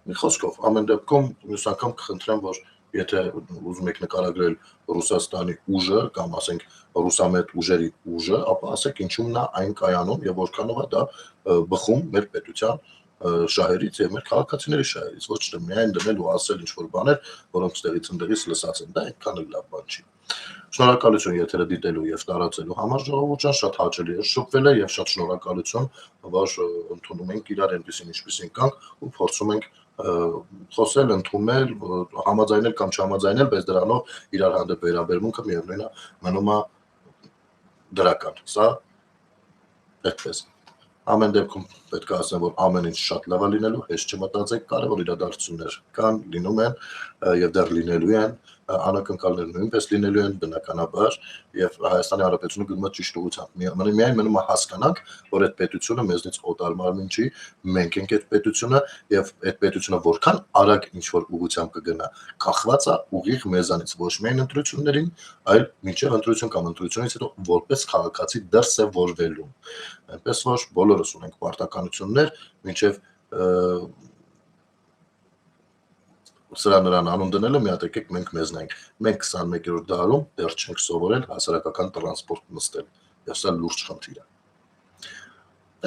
Speaker 1: Մի խոսքով, ամեն դեպքում մյուս անգամ կխնդրեմ, որ եթե ուզում եք նկարագրել Ռուսաստանի ուժը կամ ասենք ռուսամետ ուժերի ուժը, ապա ասեք ինչու՞մն է այն կայանում եւ որքանով է դա բխում մեր պետության շահերից եւ մեր քաղաքացիների շահերից, ոչ թե միայն դնել ու ասել ինչ-որ բաներ, որոնք ստեղից ընդեղից լսած են, դա այդքան էլ լավ բան չի։ Շնորհակալություն եթերը դիտելու եւ տարածելու համար ժողովուրդ ջան, շատ հաճելի է շփվել է եւ շատ շնորհակալություն, որ ընդունում ենք իրար այնպեսին ինչպեսին կանք ու փորձում ենք խոսել, ընդունել, համաձայնել կամ չհամաձայնել, բայց դրանով իրար հանդեպ վերաբերմունքը միևնույն է մնում է դրական։ Սա այդպես։ Ամեն դեպքում պետք է ասեմ, որ ամեն ինչ շատ լավ է լինելու, հեշտ չմտածեք, կարևոր իրադարձություններ կան, լինում են եւ դեռ լինելու են, անակնկալներ նույնպես լինելու են բնականաբար եւ Հայաստանի Հանրապետությունը գնում է ճիշտ ուղղությամբ։ Միայն մնում է հասկանանք, որ այդ պետությունը մեզնից օտար մարմին չի, մենք ենք այդ պետությունը եւ այդ պետությունը որքան արագ ինչ որ ուղղությամբ կգնա, կախված է ուղիղ մեզանից, ոչ միայն ընտրություններին, այլ մինչեւ ընտրություն կամ ընտրությունից հետո որպես քաղաքացի դրսևորվելու։ Այնպես որ բոլորս ունենք պարտականություններ, մինչեւ սրա նրան անուն դնելը մի հատ եկեք մենք մեզ նայենք։ Մենք 21-րդ դարում դեռ չենք սովորել հասարակական տրանսպորտ նստել։ Եվ սա լուրջ խնդիր է։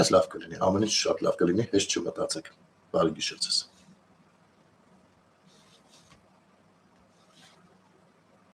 Speaker 1: Այս լավ կլինի, ամեն ինչ շատ լավ կլինի, հեշտ չմտածեք։ Բարի գիշեր ձեզ։